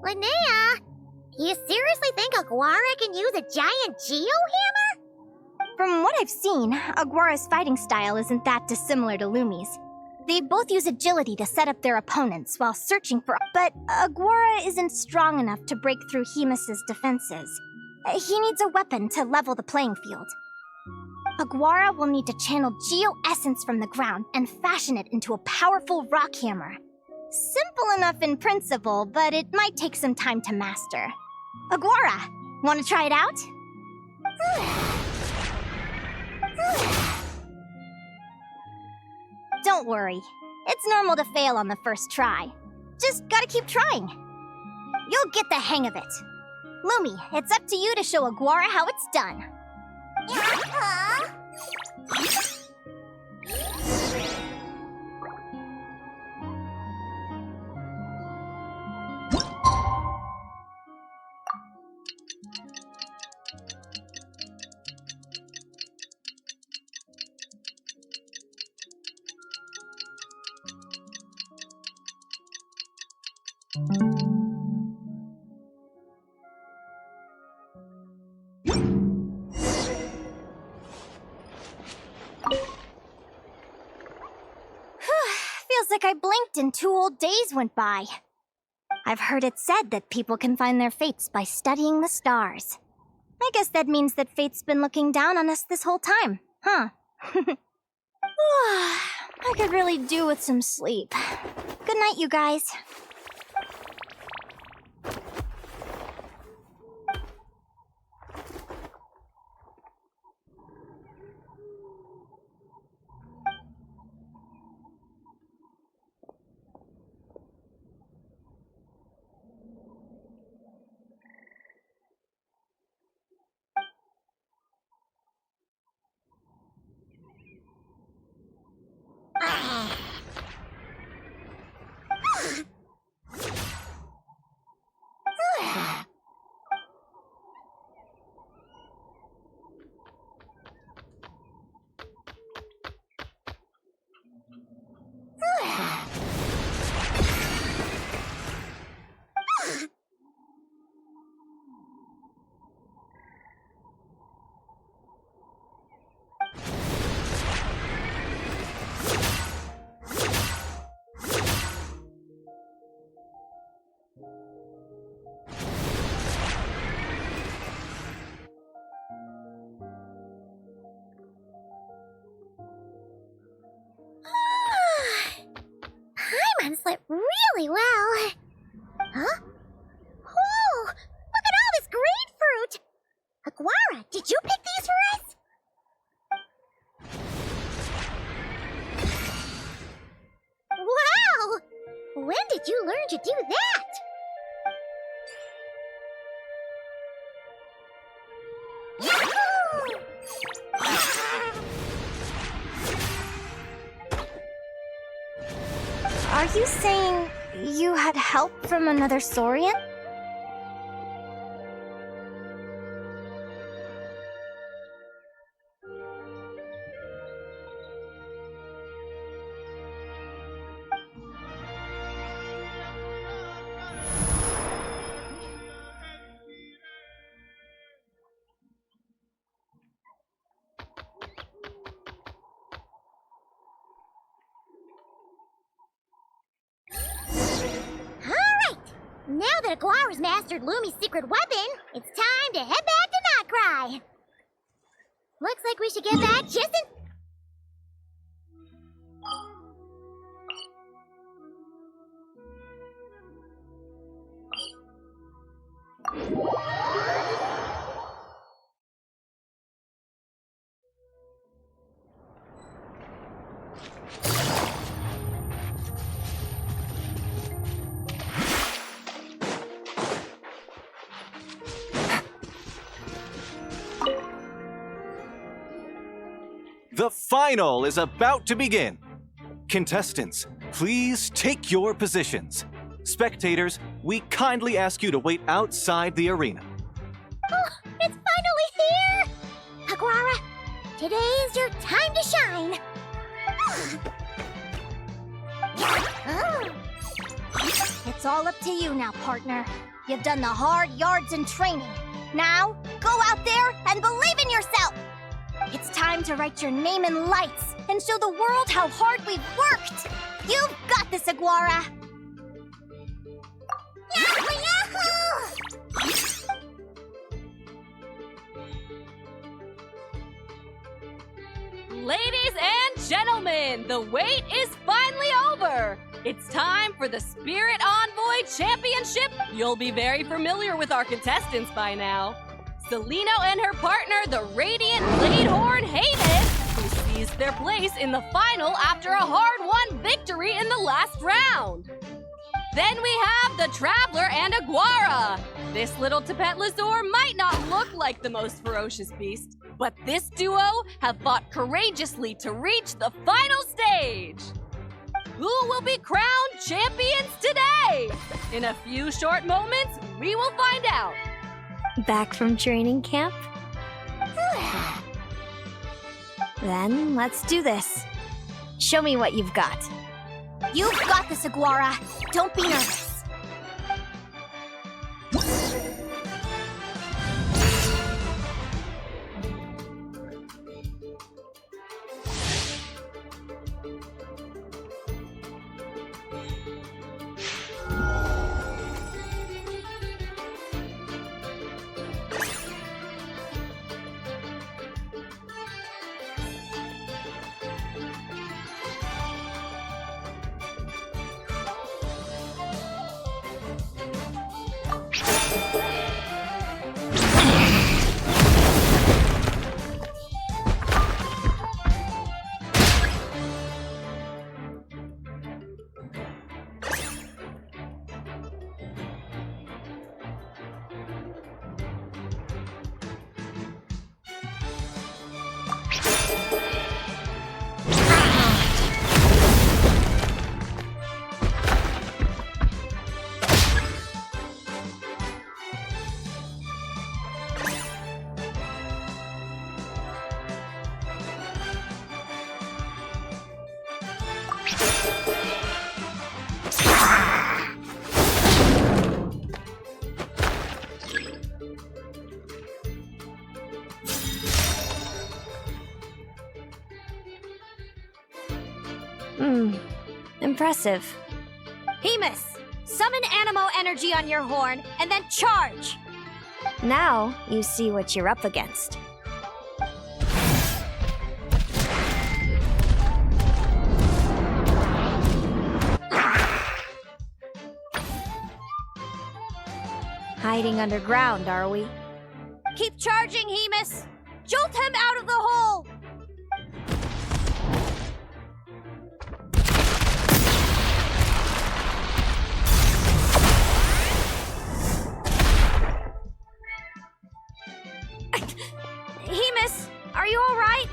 Linnea, you seriously think Aguara can use a giant geohammer? From what I've seen, Aguara's fighting style isn't that dissimilar to Lumi's. They both use agility to set up their opponents while searching for... But Aguara isn't strong enough to break through Hemus's defenses. He needs a weapon to level the playing field. Aguara will need to channel geo-essence from the ground and fashion it into a powerful rock hammer. Simple enough in principle, but it might take some time to master. Aguara, want to try it out? Don't worry. It's normal to fail on the first try. Just gotta keep trying. You'll get the hang of it. Lumi, it's up to you to show Aguara how it's done. Feels like I blinked and 2 whole days went by. I've heard it said that people can find their fates by studying the stars. I guess that means that fate's been looking down on us this whole time, huh? I could really do with some sleep. Good night, you guys. bracelet really well. Huh? Oh, look at all this grapefruit! Aguara, did you pick these for us? Wow! When did you learn to do that? Are you saying you had help from another Saurian? Now that Aguara's mastered Lumi's secret weapon, it's time to head back to Nod Krai. Looks like we should get back just in... The final is about to begin. Contestants, please take your positions. Spectators, we kindly ask you to wait outside the arena. Oh, it's finally here! Aguara, today's your time to shine. It's all up to you now, partner. You've done the hard yards in training. Now, go out there and believe in yourself! It's time to write your name in lights and show the world how hard we've worked! You've got this, Aguara! Yahoo! Ladies and gentlemen, the wait is finally over! It's time for the Spirit Envoy Championship! You'll be very familiar with our contestants by now. Celino and her partner, the Radiant Bladehorn Hamis, who seized their place in the final after a hard-won victory in the last round. Then we have the Traveler and Aguara. This little Tapetlasaur might not look like the most ferocious beast, but this duo have fought courageously to reach the final stage. Who will be crowned champions today? In a few short moments, we will find out. Back from training camp? Then let's do this. Show me what you've got. You've got this, Aguara. Don't be nervous. Impressive. Hamis, summon Animo energy on your horn, and then charge! Now you see what you're up against. Hiding underground, are we? Keep charging, Hemus! Jolt him out of the hole! Hemus, are you all right?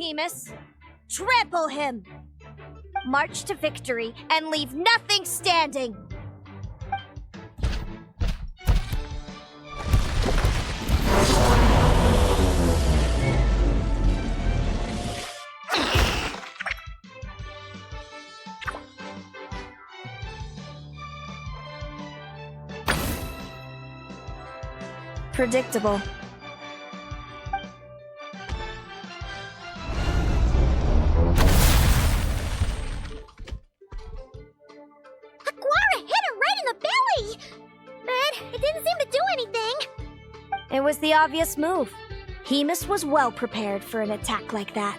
Hemus. Trample him! March to victory and leave nothing standing! Predictable. It was the obvious move. Hemus was well prepared for an attack like that.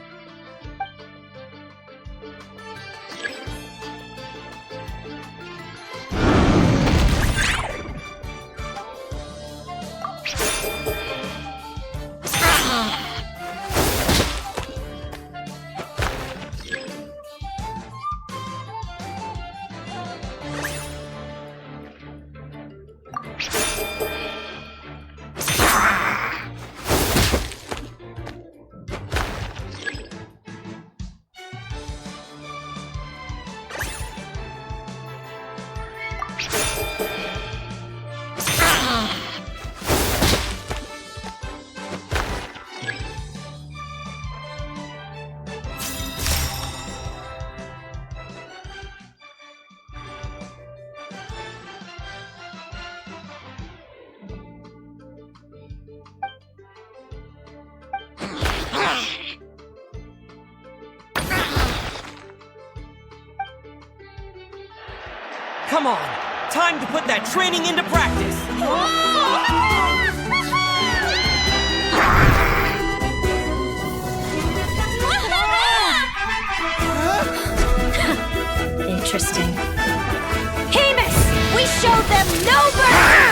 Come on, time to put that training into practice. Interesting. Hamus! We showed them no mercy!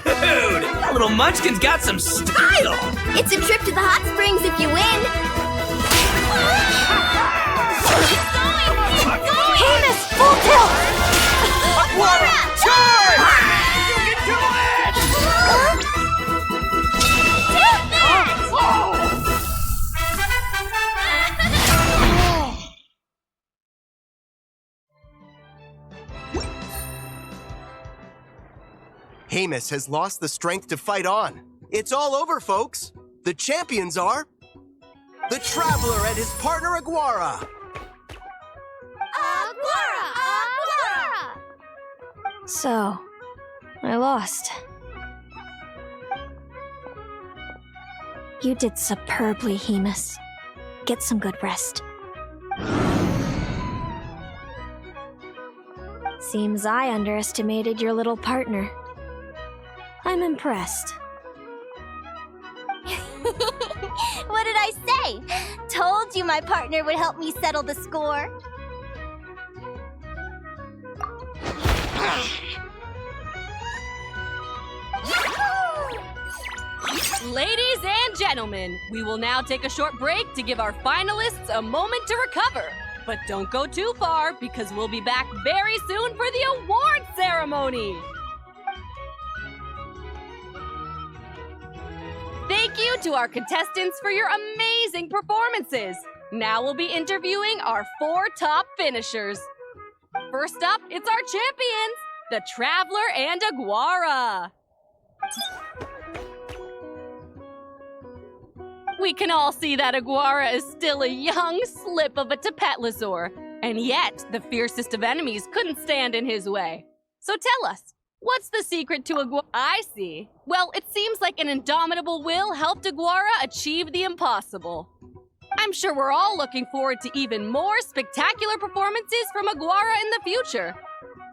Dude! That little munchkin's got some style! It's a trip to the hot springs if you win. Hamus, full tilt! Aguara, charge! You can do it! Take that! Hamus has lost the strength to fight on. It's all over, folks. The champions are the Traveler and his partner Aguara. So, I lost. You did superbly, Hamus. Get some good rest. Seems I underestimated your little partner. I'm impressed. What did I say? Told you my partner would help me settle the score. Ladies and gentlemen, we will now take a short break to give our finalists a moment to recover. But don't go too far, because we'll be back very soon for the award ceremony. Thank you to our contestants for your amazing performances. Now we'll be interviewing our 4 top finishers. First up, it's our champions, the Traveler and Aguara. We can all see that Aguara is still a young slip of a Tapetlosaur, and yet the fiercest of enemies couldn't stand in his way. So tell us, what's the secret to Aguara? I see. Well, it seems like an indomitable will helped Aguara achieve the impossible. I'm sure we're all looking forward to even more spectacular performances from Aguara in the future.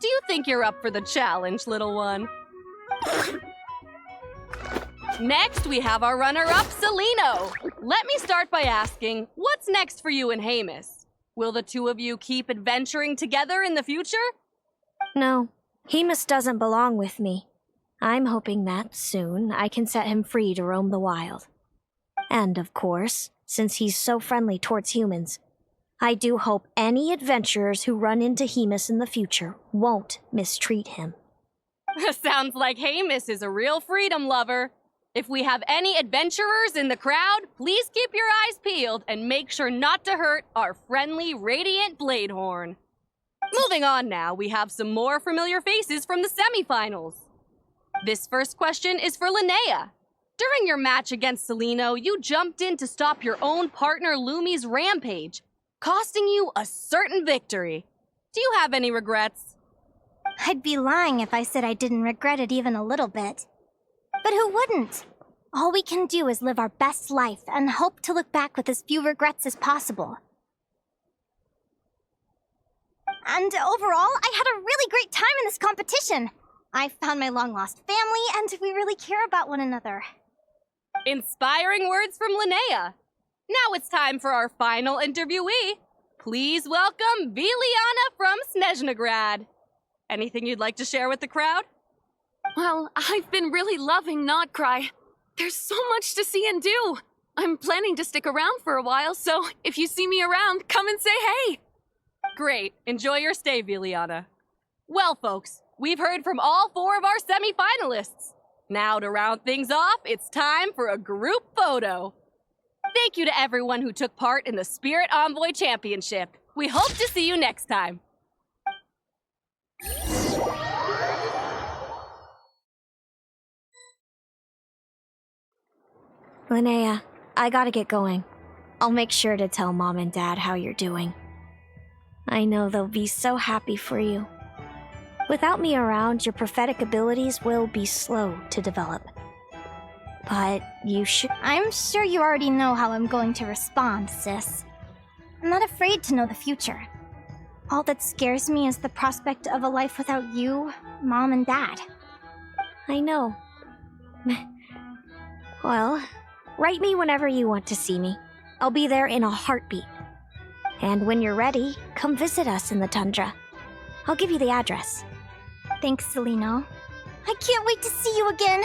Do you think you're up for the challenge, little one? Next, we have our runner-up, Celino. Let me start by asking, what's next for you and Hamus? Will the two of you keep adventuring together in the future? No, Hamus doesn't belong with me. I'm hoping that, soon, I can set him free to roam the wild. And, of course, since he's so friendly towards humans, I do hope any adventurers who run into Hamus in the future won't mistreat him. Sounds like Hamus is a real freedom lover. If we have any adventurers in the crowd, please keep your eyes peeled and make sure not to hurt our friendly, radiant Bladehorn. Moving on now, we have some more familiar faces from the semifinals. This first question is for Linnea. During your match against Celino, you jumped in to stop your own partner Lumi's rampage, costing you a certain victory. Do you have any regrets? I'd be lying if I said I didn't regret it even a little bit. But who wouldn't? All we can do is live our best life and hope to look back with as few regrets as possible. And overall, I had a really great time in this competition. I found my long-lost family, and we really care about one another. Inspiring words from Linnea. Now it's time for our final interviewee. Please welcome Viliana from Snezhnograd. Anything you'd like to share with the crowd? Well, I've been really loving Nod Krai. There's so much to see and do. I'm planning to stick around for a while, so if you see me around, come and say hey. Great. Enjoy your stay, Viliana. Well, folks, we've heard from all 4 of our semi-finalists. Now, to round things off, it's time for a group photo. Thank you to everyone who took part in the Spirit Envoy Championship. We hope to see you next time. Linnea, I gotta get going. I'll make sure to tell Mom and Dad how you're doing. I know they'll be so happy for you. Without me around, your prophetic abilities will be slow to develop. But you should... I'm sure you already know how I'm going to respond, sis. I'm not afraid to know the future. All that scares me is the prospect of a life without you, Mom, and Dad. I know. Well, write me whenever you want to see me. I'll be there in a heartbeat. And when you're ready, come visit us in the tundra. I'll give you the address. Thanks, Celino. I can't wait to see you again!